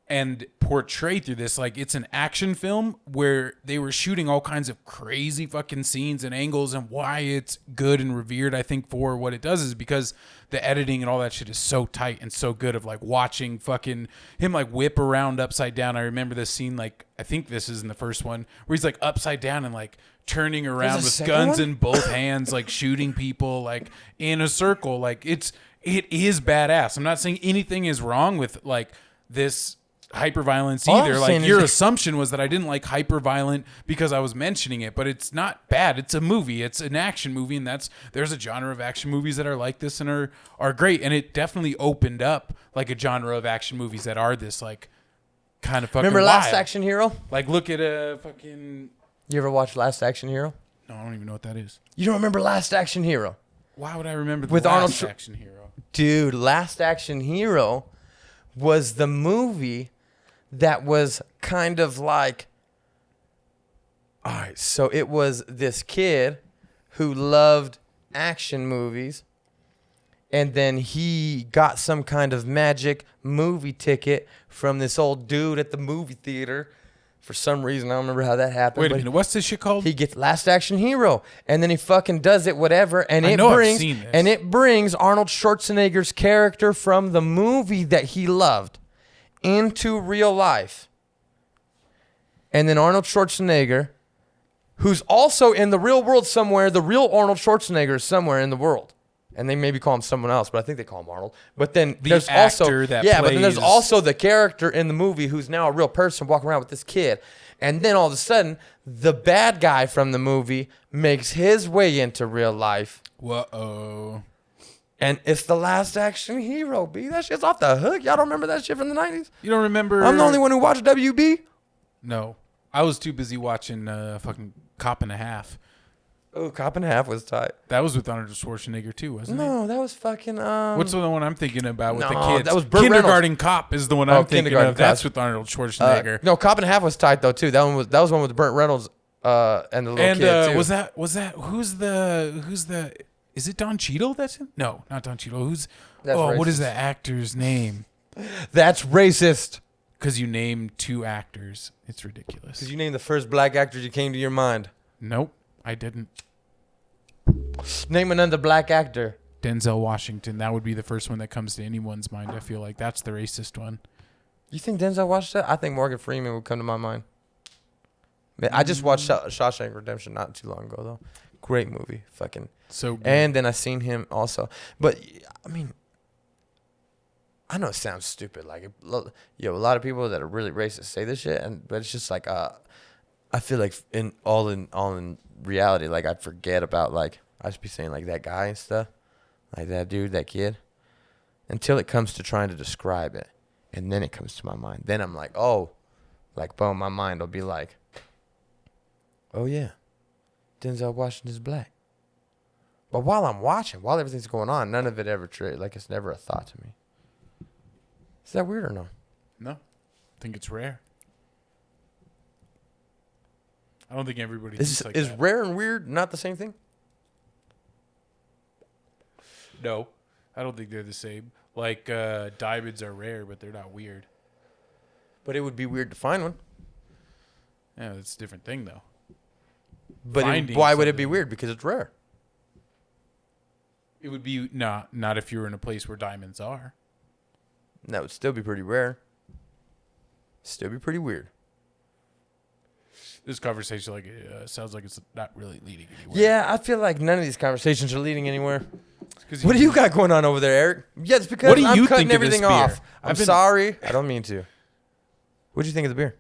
and portray through this, like it's an action film where they were shooting all kinds of crazy fucking scenes and angles, and why it's good and revered, I think, for what it does is because the editing and all that shit is so tight and so good of like watching fucking him like whip around upside down. I remember this scene, like I think this is in the first one, where he's like upside down and like turning around with guns in both hands, like shooting people like in a circle. Like it is badass. I'm not saying anything is wrong with like this hyperviolence either. Like your assumption was that I didn't like hyperviolent because I was mentioning it, but it's not bad. It's a movie. It's an action movie, and there's a genre of action movies that are like this and are great. And it definitely opened up like a genre of action movies that are this like kind of fucking Remember wild. Last Action Hero? Like look at a fucking... You ever watch Last Action Hero? No, I don't even know what that is. You don't remember Last Action Hero? Why would I remember With Last Action Hero? Dude, Last Action Hero was the movie that was kind of like, All right, so it was this kid who loved action movies, and then he got some kind of magic movie ticket from this old dude at the movie theater. For some reason, I don't remember how that happened. Wait a minute, what's this shit called? He gets Last Action Hero, and then he fucking does it, whatever, and it brings Arnold Schwarzenegger's character from the movie that he loved into real life. And then Arnold Schwarzenegger, who's also in the real world somewhere, the real Arnold Schwarzenegger is somewhere in the world. And they maybe call him someone else, but I think they call him Arnold. But then there's also but then there's also the character in the movie who's now a real person walking around with this kid. And then all of a sudden, the bad guy from the movie makes his way into real life. Whoa. And it's the Last Action Hero, B. That shit's off the hook. Y'all don't remember that shit from the 90s? You don't remember? I'm the only one who watched WB. No. I was too busy watching fucking 𝗏𝗏𝗃. Oh, 𝗏𝗏𝗃 was tight. That was with Arnold Schwarzenegger too, wasn't it? No, that was fucking. What's the one I'm thinking about with the kids? That was Burt Kindergarten Cop is the one I'm thinking of. That's with Arnold Schwarzenegger. No, 𝗏𝗏𝗃 was tight though too. That was one with Burt Reynolds and the little kid too. Was that who's the is it Don Cheadle that's in? No, not Don Cheadle. What is the actor's name? That's racist. Because you named two actors. It's ridiculous. Because you named the first black actor that came to your mind. Nope, I didn't. Name another black actor. Denzel Washington. That would be the first one that comes to anyone's mind. I feel like that's the racist one. You think Denzel watched that? I think Morgan Freeman would come to my mind. Man, I just watched Shawshank Redemption not too long ago, though. Great movie. Fucking. So good. And then I seen him also. But, I mean, I know it sounds stupid. Like, a lot of people that are really racist say this shit, but it's just like, I feel like in reality, like, I forget about, like, I just be saying, like, that guy and stuff. Like, that dude, that kid. Until it comes to trying to describe it. And then it comes to my mind. Then I'm like, oh. Like, boom, my mind will be like, oh, yeah. Denzel Washington's black. But while I'm watching, while everything's going on, none of it ever, like, it's never a thought to me. Is that weird or no? No. I think it's rare. I don't think everybody thinks like that. Is rare and weird not the same thing? No. I don't think they're the same. Like, diamonds are rare, but they're not weird. But it would be weird to find one. Yeah, it's a different thing, though. But why would it be weird? Because it's rare. It would be not if you were in a place where diamonds are. That would still be pretty rare. Still be pretty weird. This conversation sounds like it's not really leading anywhere. Yeah, I feel like none of these conversations are leading anywhere. What do you got going on over there, Eric? Yeah, it's because I'm cutting everything off. I'm sorry. I don't mean to. What do you think of the beer?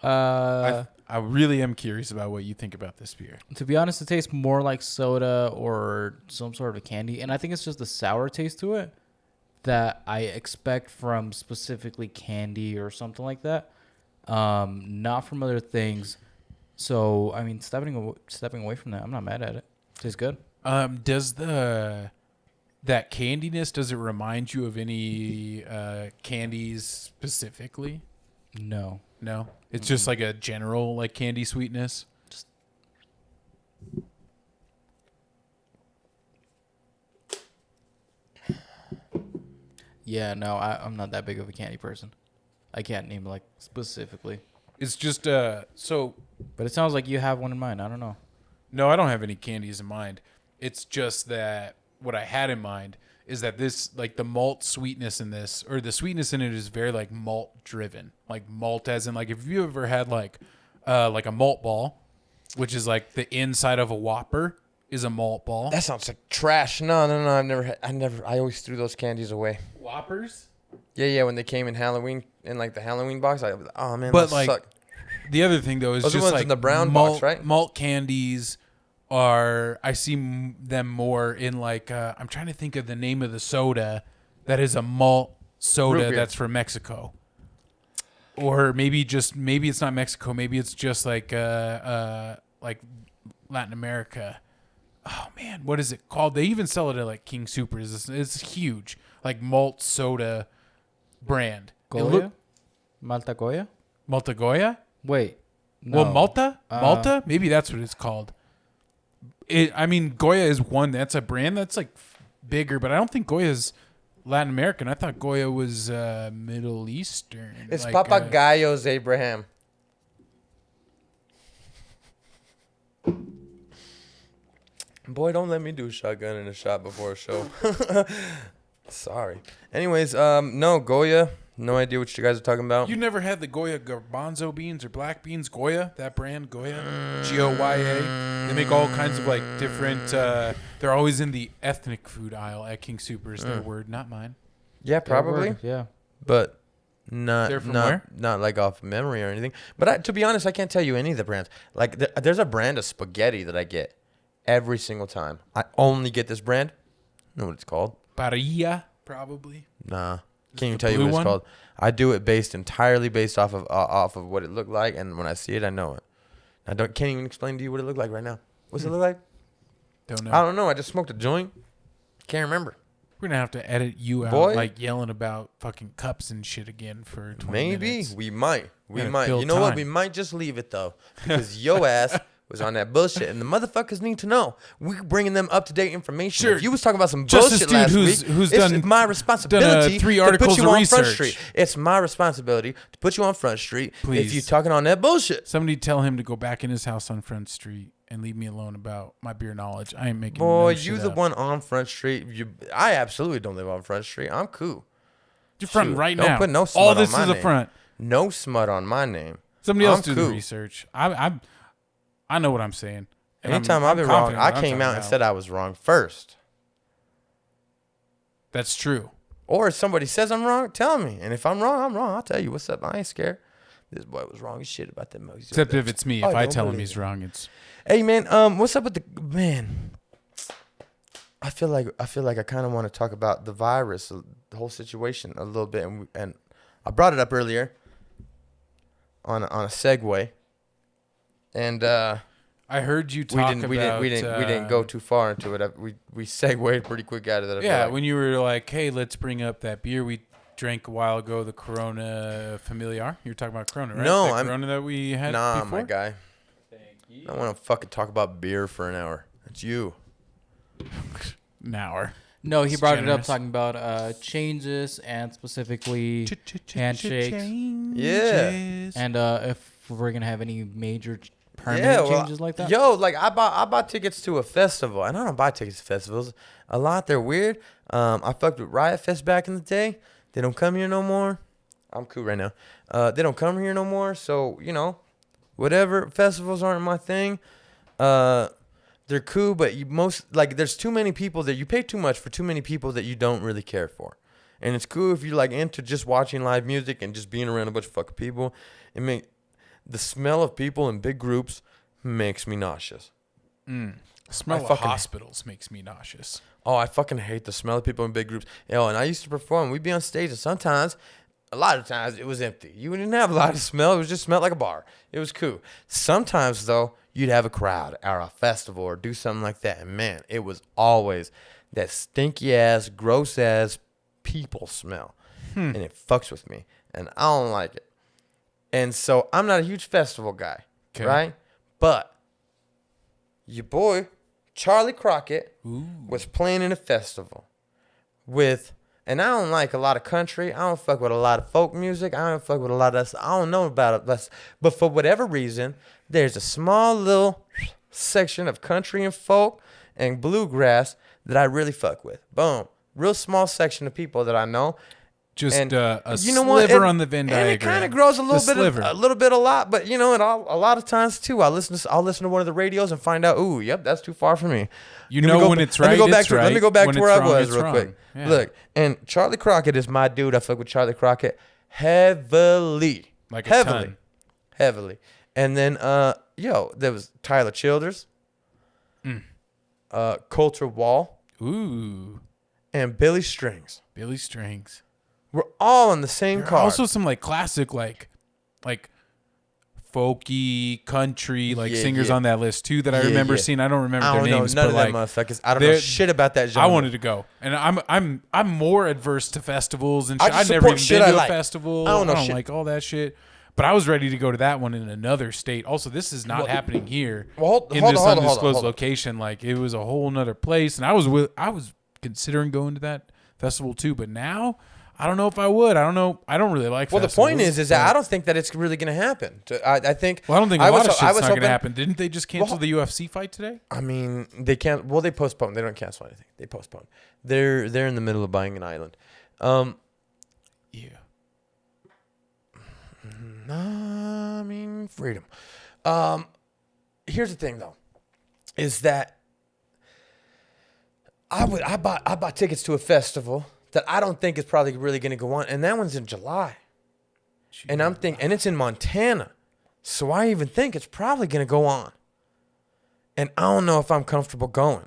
I really am curious about what you think about this beer. To be honest, it tastes more like soda or some sort of a candy. And I think it's just the sour taste to it that I expect from specifically candy or something like that. Not from other things. So, I mean, stepping away from that, I'm not mad at it. Tastes good. Does that candiness, does it remind you of any candies specifically? No. No? It's just like a general like candy sweetness? Yeah, no, I'm not that big of a candy person. I can't name like specifically. It's just so. But it sounds like you have one in mind. I don't know. No, I don't have any candies in mind. It's just that what I had in mind is that this, like the malt sweetness in this, or the sweetness in it is very like malt driven. Like malt as in like if you ever had like a malt ball, which is like the inside of a Whopper is a malt ball. That sounds like trash. No. I always threw those candies away. Whoppers? Yeah. When they came in Halloween, in like the Halloween box, I was like, oh man, but like suck. The other thing though is those just ones like in the brown malt, box, right? Malt candies are, I see them more in like I'm trying to think of the name of the soda that is a malt soda that's from Mexico, or maybe it's not Mexico, maybe it's just like Latin America. Oh man, what is it called? They even sell it at like King Soopers. It's huge, like malt soda brand. Goya? Malta Goya? Malta Goya? Wait. No. Well, Malta, maybe that's what it's called. I mean, Goya is one. That's a brand that's like bigger, but I don't think Goya is Latin American. I thought Goya was Middle Eastern. It's like, 𝗶𝗂𝗂𝗶𝗃𝗃𝗃𝗃𝗃𝗃𝗃. Boy, don't let me do shotgun in a shot before a show. Sorry. Anyways, no, Goya. No idea what you guys are talking about. You never had the Goya garbanzo beans or black beans? Goya, that brand, Goya, Goya. They make all kinds of like different. They're always in the ethnic food aisle at King Soopers. Their word, not mine. Yeah, probably. Yeah. But not where? Not like off memory or anything. But to be honest, I can't tell you any of the brands. Like there's a brand of spaghetti that I get every single time. I only get this brand. I know what it's called. Parrilla, probably. Nah. Can't even tell you what it's called. I do it entirely based off of what it looked like, and when I see it, I know it. I can't even explain to you what it looked like right now. What's it look like? Don't know. I don't know. I just smoked a joint. Can't remember. We're gonna have to edit you out, Boy. like yelling about fucking cups and shit again for 20 Maybe minutes. we might. We Gotta might. fill You know what? time. We might just leave it though, because yo ass was on that bullshit, and the motherfuckers need to know. We're bringing them up to date information. Sure. If you was talking about some Just this bullshit dude last who's- week, who's it's done- my responsibility 3 to articles put you of on Front research. Street. It's my responsibility to put you on Front Street Please. if you're talking on that bullshit. Somebody tell him to go back in his house on Front Street and leave me alone about my beer knowledge. I ain't making Boy, no shit you the up. one on Front Street. I absolutely don't live on Front Street. I'm cool. You're fronting Shoot, right don't now. put no smut All on this my is a name. front. No smut on my name. Somebody else I'm do cool. the research. I know what I'm saying. And Anytime I'm I've been wrong, confident I what I'm came talking out and about. said I was wrong first. That's true. Or if somebody says I'm wrong, tell me. And if I'm wrong, I'm wrong. I'll tell you what's up. I ain't scared. This boy was wrong as shit about that Moses. Except if it's me. If I don't tell him believe he's it. wrong, it's... Hey man, what's up with the man? I feel like I kind of want to talk about the virus, the whole situation a little bit, and I brought it up earlier on a segue, and I heard you talk we didn't go too far into it. We segued pretty quick out of that. I feel Yeah, like. when you were like, hey, let's bring up that beer we drank a while ago, the 𝗏𝗏𝗃𝗏𝗃𝗏𝗃. You were talking about Corona, right? No, the Corona that we had Nah, before? my guy. I want to fucking talk about beer for an hour. It's you. An hour. No, he It's brought it generous. up talking about changes and specifically handshakes Yeah. and if we're gonna have any major permanent Yeah, well, changes like that. Yo, like I bought tickets to a festival, and I don't buy tickets to festivals a lot. They're weird. I fucked with Riot Fest back in the day. They don't come here no more. I'm cool right now. They don't come here no more. So whatever. Festivals aren't my thing. They're cool, but there's too many people that you pay too much for too many people that you don't really care for. And it's cool if you're like into just watching live music and just being around a bunch of fucking people. The smell of people in big groups makes me nauseous. The smell of fucking- hospitals makes me nauseous. Oh, I fucking hate the smell of people in big groups. And I used to perform. We'd be on stage, and sometimes, a lot of times, it was empty. You didn't have a lot of smell. It was just smelled like a bar. It was cool. Sometimes, though, you'd have a crowd or a festival or do something like that. And, man, it was always that stinky-ass, gross-ass people smell. And it fucks with me. And I don't like it. And so I'm not a huge festival guy, right? But your boy, Charlie Crockett, was playing in a festival and I don't like a lot of country. I don't fuck with a lot of folk music. I don't fuck with a lot of I don't know about it. But for whatever reason, there's a small little section of country and folk and bluegrass that I really fuck with. Boom. Real small section of people that I know. Just And a you know what? sliver on the Venn diagram. And it kind of grows a little bit, a lot. But a lot of times too, I'll listen to one of the radios and find out, ooh, yep, that's too far for me. You know when it's right, it's right. Let me go back When to where it's I wrong, was it's real wrong. quick. Yeah. Look, and Charlie Crockett is my dude. I fuck with Charlie Crockett heavily, Like a ton. heavily. And then, there was Tyler Childers, Coulter Wall, Ooh, and Billy Strings. Billy Strings. We're all on the same There are card. also some like classic like folky country singers yeah. on that list too that I Yeah, remember yeah. seeing. I don't remember I their don't know names, none but of like them motherfuckers. I don't know they're- shit about that I genre. wanted to go, and I'm more adverse to festivals and I shit. just I've never support even shit been I to like. a festival. I don't know shit. like all that shit. But I was ready to go to that one in another state. Also, this is not happening here in hold this on, undisclosed location. Like, it was a whole nother place, and I was considering going to that festival too. But now, I don't know if I would. I don't know. I don't really like. Well, festivals, the point is that I don't think that it's really going to happen. I think. Well, I don't think a lot of shit's not going hoping, to happen. Didn't they just cancel the UFC fight today? I mean, they can't. Well, they postponed. They don't cancel anything. They postponed. They're in the middle of buying an island. Yeah. I mean, freedom. Here's the thing, though, is that I bought tickets to a festival that I don't think is probably really going to go on, and that one's in July. And I'm thinking, and it's in Montana, so I even think it's probably going to go on. And I don't know if I'm comfortable going.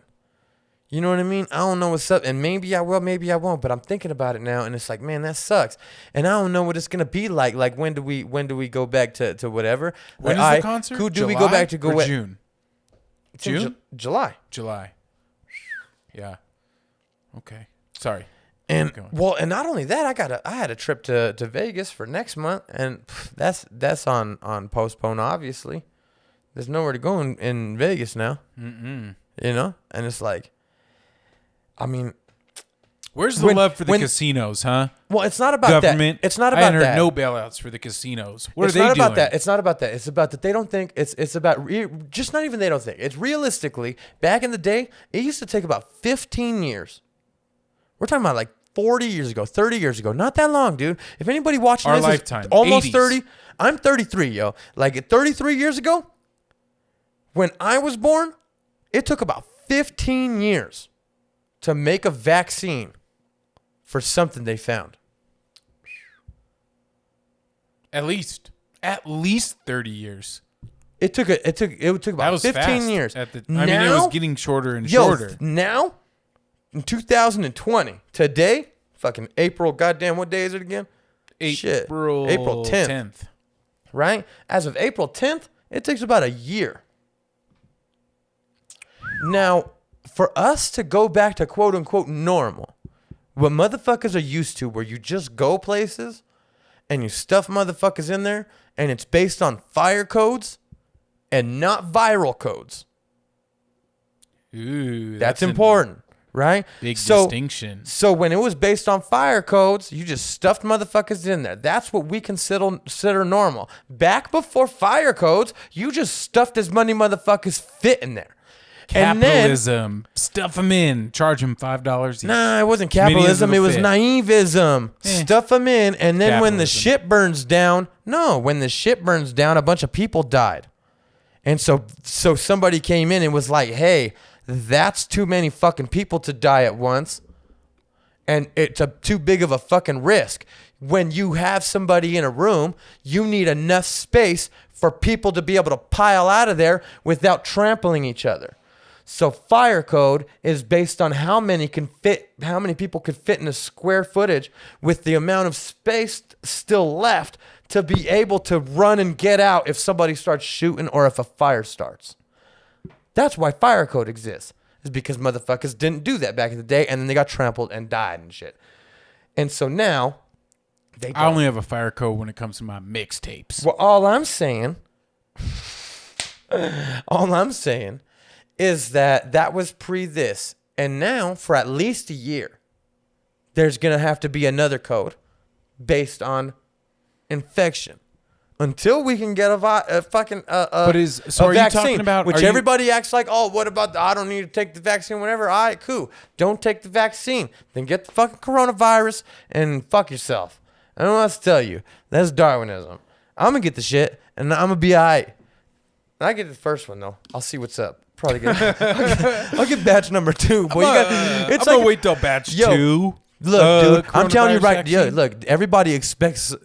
You know what I mean? I don't know what's up, and maybe I will, maybe I won't. But I'm thinking about it now, and it's like, man, that sucks. And I don't know what it's gonna be like. Like, when do we go back to whatever? When like, is the concert? Who do July we go back to go or with? June? It's in July. July. Yeah. Okay. Sorry. And well, and not only that, I had a trip to Vegas for next month, and that's on postpone. Obviously, there's nowhere to go in Vegas now. You know, and it's like. I mean, where's the love for the casinos, huh? Well, it's not about government. That. It's not about I haven't heard that. no bailouts for the casinos. What it's are they not doing? about that. It's not about that. It's about that they don't think. It's about just not even they don't think. It's realistically, back in the day, it used to take about 15 years. We're talking about like 40 years ago, 30 years ago. Not that long, dude. If anybody watching Our this lifetime, is almost 80s. 30, I'm 33, yo. Like 33 years ago, when I was born, it took about 15 years to make a vaccine for something they found. At least 30 years. It took about 15 fast years. it was getting shorter and shorter. Now, in 2020, today, fucking April, goddamn, what day is it again? April 10th. Right? As of April 10th, it takes about a year. Now, for us to go back to quote unquote normal, what motherfuckers are used to, where you just go places and you stuff motherfuckers in there and it's based on fire codes and not viral codes. Ooh, that's important, right? Big distinction. So when it was based on fire codes, you just stuffed motherfuckers in there. That's what we consider normal. Back before fire codes, you just stuffed as many motherfuckers fit in there. Capitalism. Stuff them in. Charge them $5 each. Nah, it wasn't capitalism. It was naivism. Stuff them in, and then when the shit burns down, when the shit burns down, a bunch of people died. And so somebody came in and was like, hey, that's too many fucking people to die at once. And it's too big of a fucking risk. When you have somebody in a room, you need enough space for people to be able to pile out of there without trampling each other. So fire code is based on how many people could fit in a square footage with the amount of space still left to be able to run and get out if somebody starts shooting or if a fire starts. That's why fire code exists, is because motherfuckers didn't do that back in the day, and then they got trampled and died and shit. And so now I only have a fire code when it comes to my mixtapes. Well, all I'm saying is that was pre this. And now, for at least a year, there's going to have to be another code based on infection. Until we can get a vaccine. Are you talking about... Which everybody acts like, oh, what about I don't need to take the vaccine, whatever. All right, cool. Don't take the vaccine. Then get the fucking coronavirus and fuck yourself. I don't know what else to tell you. That's Darwinism. I'm going to get the shit, and I'm going to be all right. I get the first one, though. I'll see what's up. Probably get. I'll get batch number 2. Boy, I'm gonna wait till batch 2. Look, dude, I'm telling you right. Vaccine? Yeah, look. Everybody expects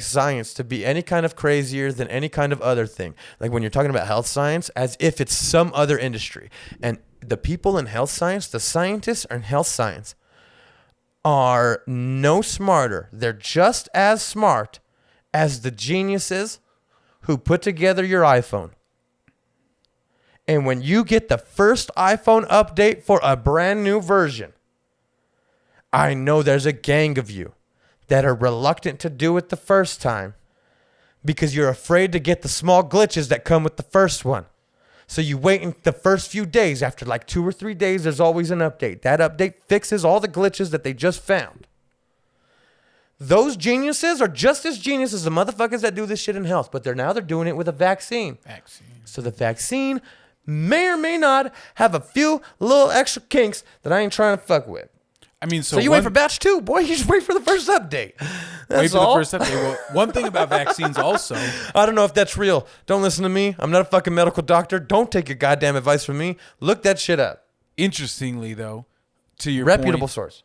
science to be any kind of crazier than any kind of other thing. Like when you're talking about health science, as if it's some other industry. And the people in health science, the scientists in health science, are no smarter. They're just as smart as the geniuses who put together your iPhone. And when you get the first iPhone update for a brand new version, I know there's a gang of you that are reluctant to do it the first time, because you're afraid to get the small glitches that come with the first one. So you wait in the first few days. After like 2 or 3 days, there's always an update. That update fixes all the glitches that they just found. Those geniuses are just as genius as the motherfuckers that do this shit in health, but they're doing it with a vaccine. So the vaccine may or may not have a few little extra kinks that I ain't trying to fuck with. I mean, so you wait for batch 2, boy. You just wait for the first update. That's all. The first update. Well, one thing about vaccines also. I don't know if that's real. Don't listen to me. I'm not a fucking medical doctor. Don't take your goddamn advice from me. Look that shit up. Interestingly, though, to your reputable point, source,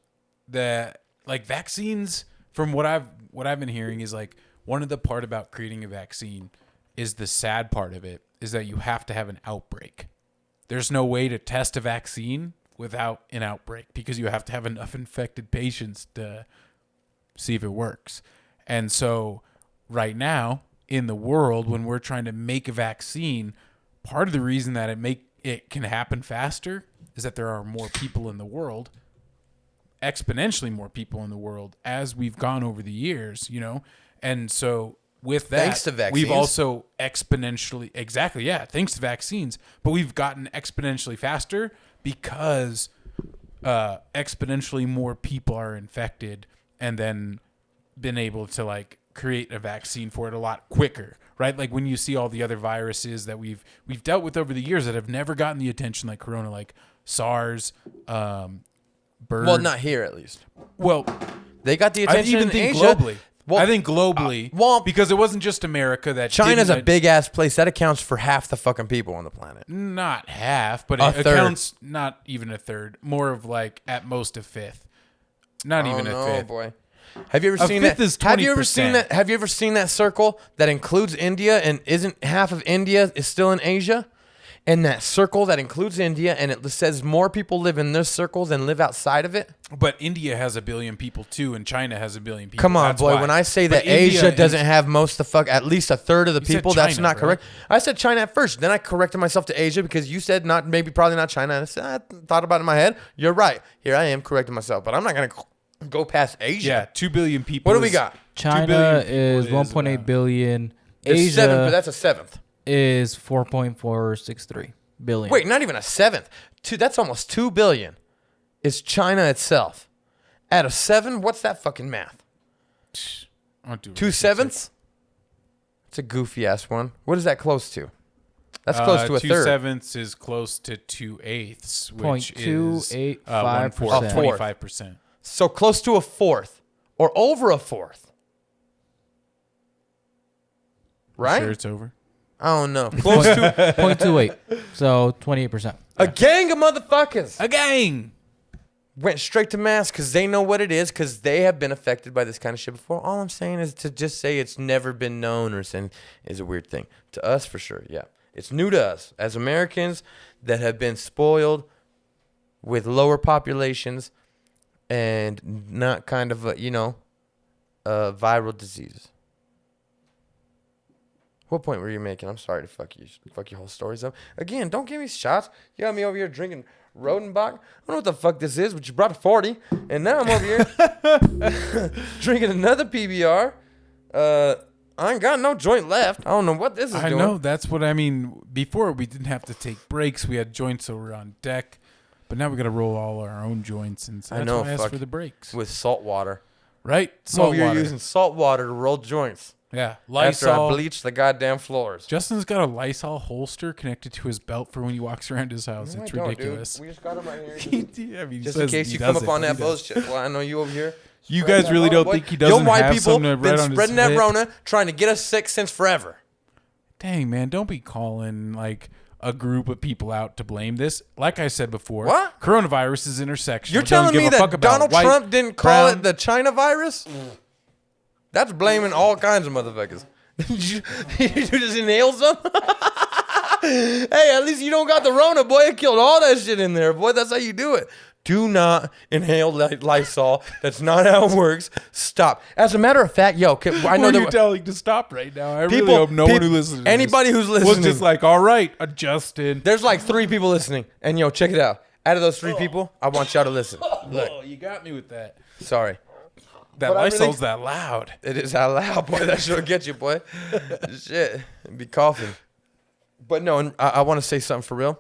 that like vaccines, from what I've been hearing, is like one of the part about creating a vaccine is the sad part of it is that you have to have an outbreak. There's no way to test a vaccine without an outbreak because you have to have enough infected patients to see if it works. And so right now in the world, when we're trying to make a vaccine, part of the reason that it can happen faster is that there are more people in the world, exponentially more people in the world as we've gone over the years, you know? And so with that, thanks to vaccines, we've also exponentially, exactly, yeah, thanks to vaccines, but we've gotten exponentially faster because exponentially more people are infected and then been able to like create a vaccine for it a lot quicker, right? Like when you see all the other viruses that we've dealt with over the years that have never gotten the attention like Corona, like SARS, well, not here at least. Well, they got the attention I even in think Asia. Globally. Well, I think globally, because it wasn't just America that China's a big ass place that accounts for half the fucking people on the planet. Not half, but it accounts not even a third, more of like at most a fifth. Not even a fifth. Boy. Have you ever seen that? Have you ever seen that? Have you ever seen that circle that includes India and isn't half of India is still in Asia? And that circle that includes India and it says more people live in this circle than live outside of it. But India has 1 billion people too, and China has 1 billion people. Come on, boy. When I say that Asia doesn't have most of at least a third of the people, that's not correct. I said China at first. Then I corrected myself to Asia because you said probably not China. And I said, I thought about it in my head. You're right. Here I am correcting myself. But I'm not going to go past Asia. Yeah, 2 billion people. What do we got? China is 1.8 billion. Asia, but that's a seventh. Is 4.463 billion. Wait, not even a seventh. That's almost 2 billion. Is China itself. Out of 7, what's that fucking math? 2 sevenths? It's a goofy ass one. What is that close to? That's close to a 2 third. 2 sevenths is close to 2/8, which is 0.285%. 25%. So close to a fourth or over a fourth. Right? Sure it's over? I don't know. Close to 0.28. So 28%. a gang of motherfuckers. A gang. Went straight to mass because they know what it is because they have been affected by this kind of shit before. All I'm saying is to just say it's never been known or saying is a weird thing. To us, for sure, yeah. It's new to us as Americans that have been spoiled with lower populations and not kind of, viral diseases. What point were you making? I'm sorry to fuck your whole stories up. Again, don't give me shots. You got me over here drinking Rodenbach. I don't know what the fuck this is, but you brought a 40, and now I'm over here drinking another PBR. I ain't got no joint left. I don't know what this is doing. I know, that's what I mean. Before, we didn't have to take breaks. We had joints that were on deck, but now we got to roll all our own joints, and so that's why I asked for the breaks. With salt water. Right? Salt you're water. using salt water to roll joints. Yeah, Lysol. After I bleached the goddamn floors. Justin's got a Lysol holster connected to his belt for when he walks around his house. No, it's I don't, ridiculous. Dude. We just got him right here. Just in case you come up on that bullshit. Well, I know you over here. You guys really don't think he doesn't have something to been spreading that Rona, trying to get us sick since forever. Dang, man, don't be calling like a group of people out to blame this. Like I said before, what? Coronavirus is intersectional. You're telling me that Donald Trump didn't call it the China virus? That's blaming all kinds of motherfuckers. you just inhale some? Hey, at least you don't got the Rona, boy. It killed all that shit in there, boy. That's how you do it. Do not inhale Lysol. That's not how it works. Stop. As a matter of fact, I know you're telling to stop right now. I really hope no one who listens to anybody this who's listening was just like, all right, adjusted. There's like 3 people listening. And check it out. Out of those 3 people, I want y'all to listen. Look. You got me with that. Sorry. That But I Lysol's really- that loud. It is that loud, boy. That shit'll get you, boy. Shit. Be coughing. But no, and I want to say something for real.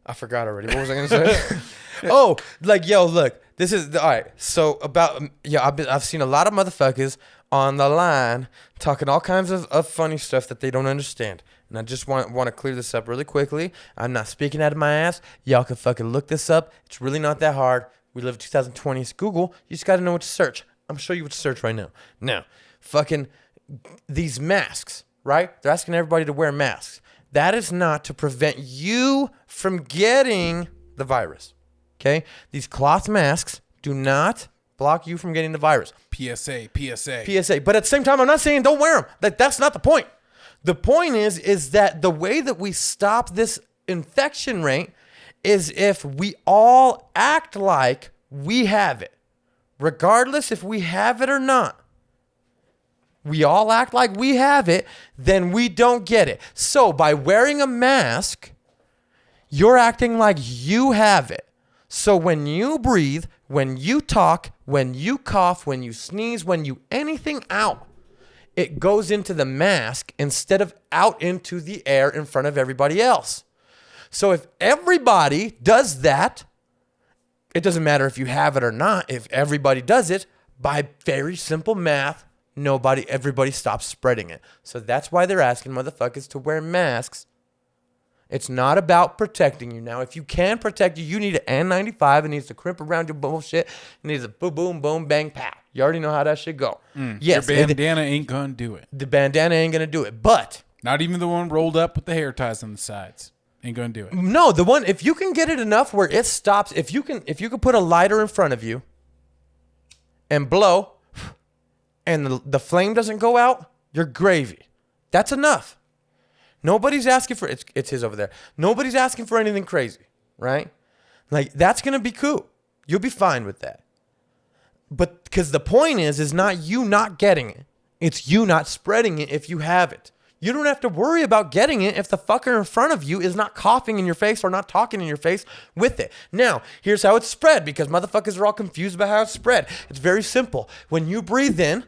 I forgot already. What was I going to say? Oh, like, yo, look. This is, all right. So about, I've seen a lot of motherfuckers on the line talking all kinds of funny stuff that they don't understand. And I just want to clear this up really quickly. I'm not speaking out of my ass. Y'all can fucking look this up. It's really not that hard. We live in 2020. It's Google. You just got to know what to search. I'm show you what to search right now. Now, fucking these masks, right? They're asking everybody to wear masks. That is not to prevent you from getting the virus. Okay? These cloth masks do not block you from getting the virus. PSA. But at the same time, I'm not saying don't wear them. That's not the point. The point is that the way that we stop this infection rate is if we all act like we have it, regardless if we have it or not. We all act like we have it, then we don't get it. So by wearing a mask, you're acting like you have it. So when you breathe, when you talk, when you cough, when you sneeze, when you anything out, it goes into the mask instead of out into the air in front of everybody else. So if everybody does that, it doesn't matter if you have it or not. If everybody does it, by very simple math, everybody stops spreading it. So that's why they're asking motherfuckers to wear masks. It's not about protecting you. Now, if you can protect you, you need an N95. It needs to crimp around your bullshit. It needs a boom, boom, boom, bang, pow. You already know how that shit go. Yes, your bandana ain't gonna do it. The bandana ain't gonna do it. But Not even the one rolled up with the hair ties on the sides. Ain't gonna do it. no, the one, if you can get it enough where it stops, if you can put a lighter in front of you and blow, and the flame doesn't go out, you're gravy. That's enough. Nobody's asking for, it's his over there. Nobody's asking for anything crazy, right? Like, that's going to be cool. You'll be fine with that. But because the point is not you not getting it. It's you not spreading it if you have it. You don't have to worry about getting it if the fucker in front of you is not coughing in your face or not talking in your face with it. Now, here's how it's spread, because motherfuckers are all confused about how it's spread. It's very simple. When you breathe in,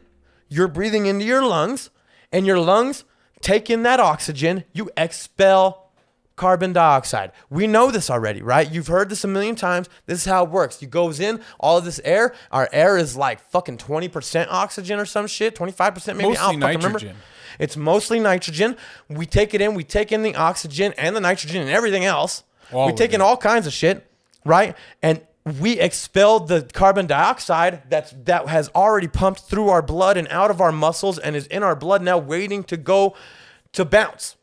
you're breathing into your lungs, and your lungs take in that oxygen. You expel carbon dioxide. We know this already, right? You've heard this a million times. This is how it works. You goes in, all of this air. Our air is like fucking 20% oxygen or some shit, 25% maybe. Mostly I don't fucking remember. nitrogen. It's mostly nitrogen. We take it in. We take in the oxygen and the nitrogen and everything else. We take in all kinds of shit, right? And we expel the carbon dioxide that has already pumped through our blood and out of our muscles and is in our blood now waiting to go to bounce,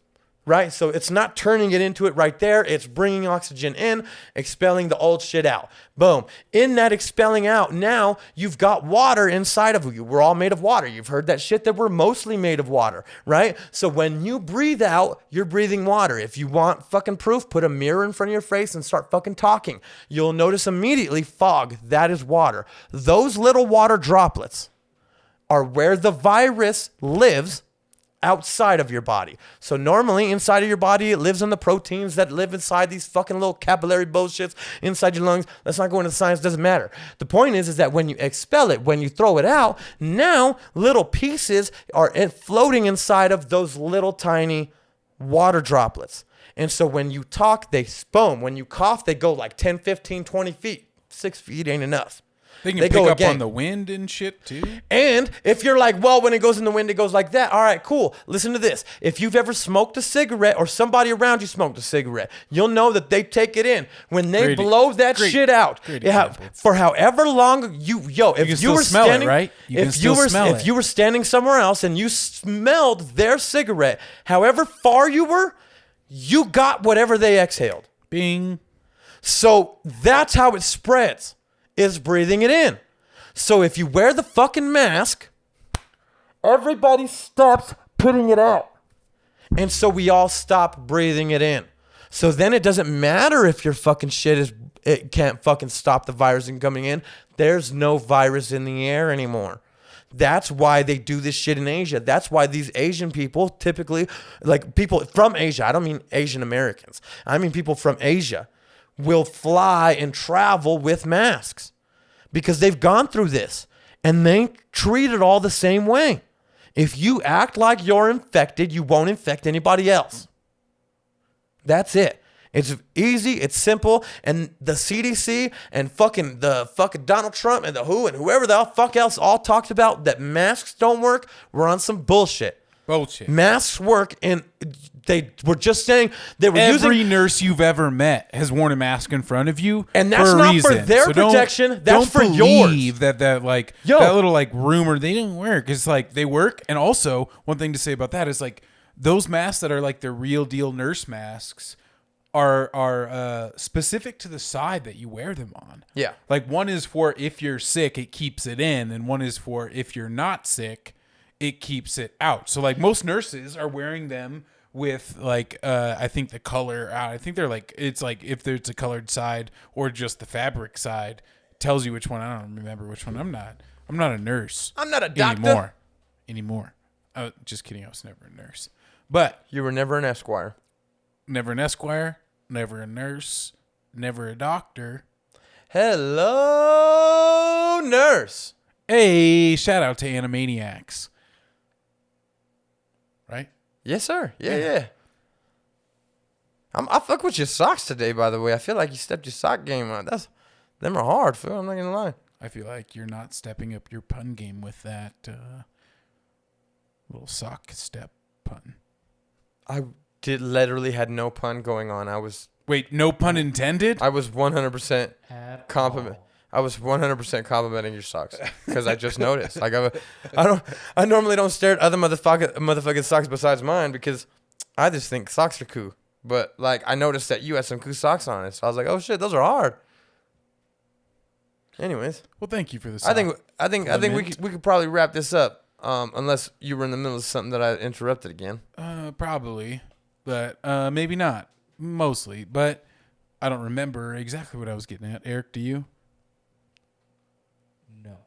right? So it's not turning it into it right there. It's bringing oxygen in, expelling the old shit out. Boom. In that expelling out, now you've got water inside of you. We're all made of water. You've heard that shit that we're mostly made of water, right? So when you breathe out, you're breathing water. If you want fucking proof, put a mirror in front of your face and start fucking talking. You'll notice immediately fog. That is water. Those little water droplets are where the virus lives outside of your body. So normally inside of your body, it lives on the proteins that live inside these fucking little capillary bullshits inside your lungs. Let's not go into the science. Doesn't matter. The point is that when you expel it, when you throw it out, now little pieces are floating inside of those little tiny water droplets. And so when you talk, they boom. When you cough, they go like 10, 15, 20 feet. 6 feet ain't enough. They can pick up on the wind and shit too. And if you're like, well, when it goes in the wind, it goes like that. All right, cool. Listen to this. If you've ever smoked a cigarette or somebody around you smoked a cigarette, you'll know that they take it in. When they blow that shit out, for however long if you were standing, right? If you were standing somewhere else and you smelled their cigarette, however far you were, you got whatever they exhaled. Bing. So that's how it spreads. Is breathing it in. So if you wear the fucking mask, everybody stops putting it out. And so we all stop breathing it in. So then it doesn't matter if your fucking shit it can't fucking stop the virus from coming in. There's no virus in the air anymore. That's why they do this shit in Asia. That's why these Asian people typically, like people from Asia, I don't mean Asian Americans. I mean people from Asia will fly and travel with masks because they've gone through this and they treat it all the same way. If you act like you're infected, you won't infect anybody else. That's it. It's easy. It's simple. And the CDC and fucking Donald Trump and the WHO and whoever the fuck else all talked about that masks don't work, we're on some bullshit. Masks work, and they were just saying they were Every nurse you've ever met has worn a mask in front of you, and that's for a not reason. for their protection. That's for yours. Don't believe that that little like rumor they didn't work. It's like they work. And also, one thing to say about that is like those masks that are like the real deal nurse masks are specific to the side that you wear them on. Yeah, like one is for if you're sick, it keeps it in, and one is for if you're not sick, it keeps it out. So like most nurses are wearing them with like I think the color out. I think they're like it's like if there's a colored side or just the fabric side, tells you which one. I don't remember which one. I'm not a nurse. I'm not a doctor anymore. Just kidding. I was never a nurse. But you were never an esquire. Never an esquire, never a nurse, never a doctor. Hello, nurse. Hey, shout out to Animaniacs. Right? Yes, sir. Yeah. I fuck with your socks today, by the way. I feel like you stepped your sock game on. Them are hard, Phil. I'm not gonna lie. I feel like you're not stepping up your pun game with that little sock step pun. I literally had no pun going on. Wait, no pun intended? I was 100% compliment. I was 100% complimenting your socks because I just noticed. Like I normally don't stare at other motherfucking socks besides mine because I just think socks are cool. But like I noticed that you had some cool socks on it, so I was like, oh shit, those are hard. Anyways, well, thank you for this. I think we could probably wrap this up. Unless you were in the middle of something that I interrupted again. Probably, but maybe not. Mostly, but I don't remember exactly what I was getting at. Eric, do you? No.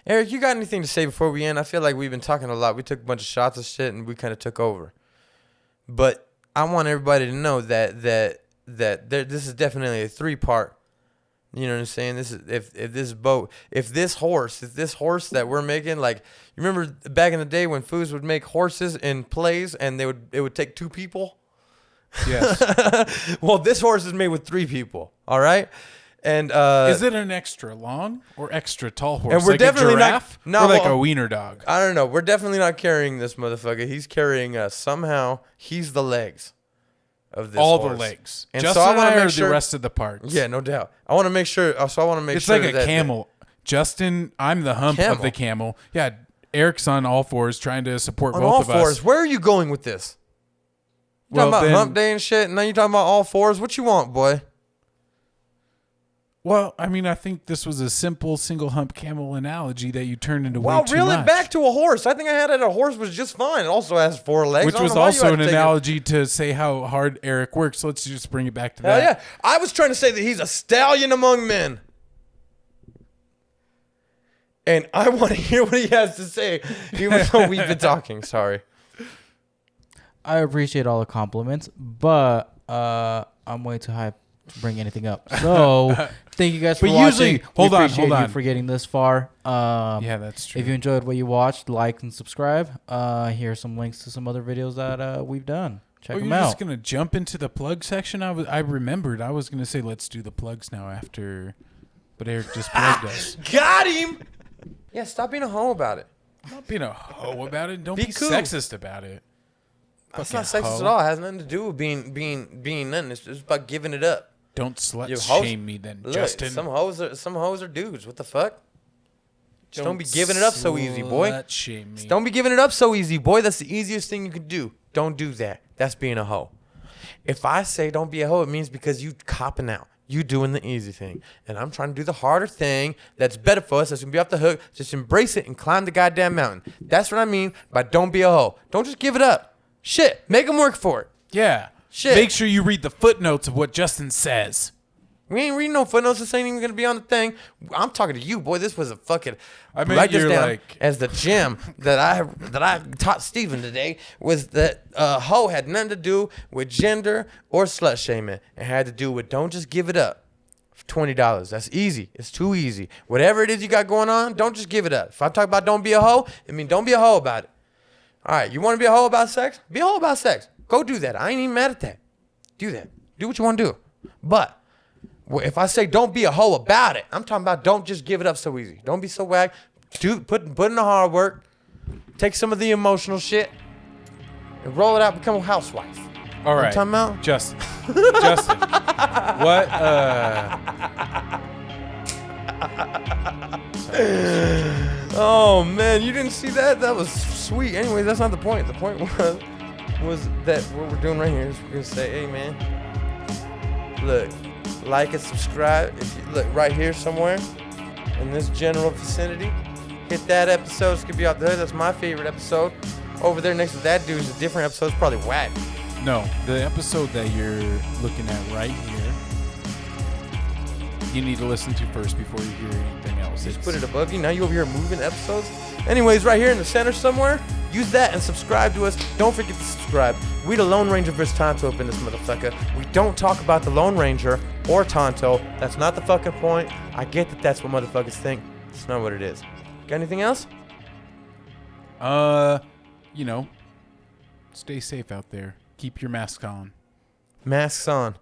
Eric, you got anything to say before we end? I feel like we've been talking a lot. We took a bunch of shots of shit and we kind of took over. But I want everybody to know that this is definitely a 3-part. You know what I'm saying? This is if this horse that we're making, like you remember back in the day when foods would make horses in plays and it would take 2 people. Yes. Well, this horse is made with 3 people. All right. And is it an extra long or extra tall horse? And we're like definitely a giraffe or like a wiener dog? I don't know. We're definitely not carrying this motherfucker. He's carrying somehow. He's the legs of this all horse. the legs. And Justin so and I are the rest of the parts. Yeah, no doubt. I want to make sure. So I want to make it's sure. It's like a camel. Justin, I'm the hump of the camel. Yeah, Eric's on all fours trying to support on both all of fours. us. Where are you going with this? You talking about hump day and shit, and now you're talking about all fours. What you want, boy? Well, I mean, I think this was a simple single hump camel analogy that you turned into way too much. Well, reel it back to a horse. I think I had it. A horse was just fine. It also has 4 legs. Which was also an analogy to say how hard Eric works. So let's just bring it back to that. Yeah. I was trying to say that he's a stallion among men. And I want to hear what he has to say, even though we've been talking. Sorry. I appreciate all the compliments, but I'm way too high to bring anything up. So thank you guys for watching. Hold on. You for getting this far. Yeah, that's true. If you enjoyed what you watched, like and subscribe. Here are some links to some other videos that we've done. Check them out. You're just gonna jump into the plug section. I remembered. I was gonna say let's do the plugs now after, but Eric just plugged us. Got him. Yeah, stop being a hoe about it. I'm not being a hoe about it. Don't be cool. sexist about it. It's not sexist at all. It has nothing to do with being nothing. It's just about giving it up. Don't slut shame me then, Justin. Some hoes are dudes. What the fuck? Just don't be giving it up so easy, boy. Slut shame me. Don't be giving it up so easy, boy. That's the easiest thing you can do. Don't do that. That's being a hoe. If I say don't be a hoe, it means because you copping out. You doing the easy thing. And I'm trying to do the harder thing that's better for us. That's going to be off the hook. Just embrace it and climb the goddamn mountain. That's what I mean by don't be a hoe. Don't just give it up. Shit. Make them work for it. Yeah. Shit. Make sure you read the footnotes of what Justin says. We ain't reading no footnotes. This ain't even going to be on the thing. I'm talking to you, boy. This was a fucking... I mean, you're like... As the gem that I taught Steven today was that hoe had nothing to do with gender or slut shaming. It had to do with don't just give it up $20. That's easy. It's too easy. Whatever it is you got going on, don't just give it up. If I talk about don't be a hoe, I mean don't be a hoe about it. All right, you want to be a hoe about sex? Be a hoe about sex. Go do that. I ain't even mad at that. Do that. Do what you want to do. But if I say don't be a hoe about it, I'm talking about don't just give it up so easy. Don't be so whack. Put in the hard work. Take some of the emotional shit and roll it out. Become a housewife. All right, talking about? Justin. Justin, what? Oh man, you didn't see that? That was sweet. Anyway, that's not the point. The point was that what we're doing right here is we're gonna say, hey man, look, like and subscribe. If you look right here somewhere in this general vicinity, hit that episode. It's gonna be out there. That's my favorite episode. Over there next to that dude is a different episode. It's probably whack. No, the episode that you're looking at right here, you need to listen to first before you hear anything else. Just put it above you. Now you over here moving episodes. Anyways, right here in the center somewhere, use that and subscribe to us. Don't forget to subscribe. We the Lone Ranger versus Tonto up in this motherfucker. We don't talk about the Lone Ranger or Tonto. That's not the fucking point. I get that that's what motherfuckers think. It's not what it is. Got anything else? You know, stay safe out there. Keep your mask on. Masks on.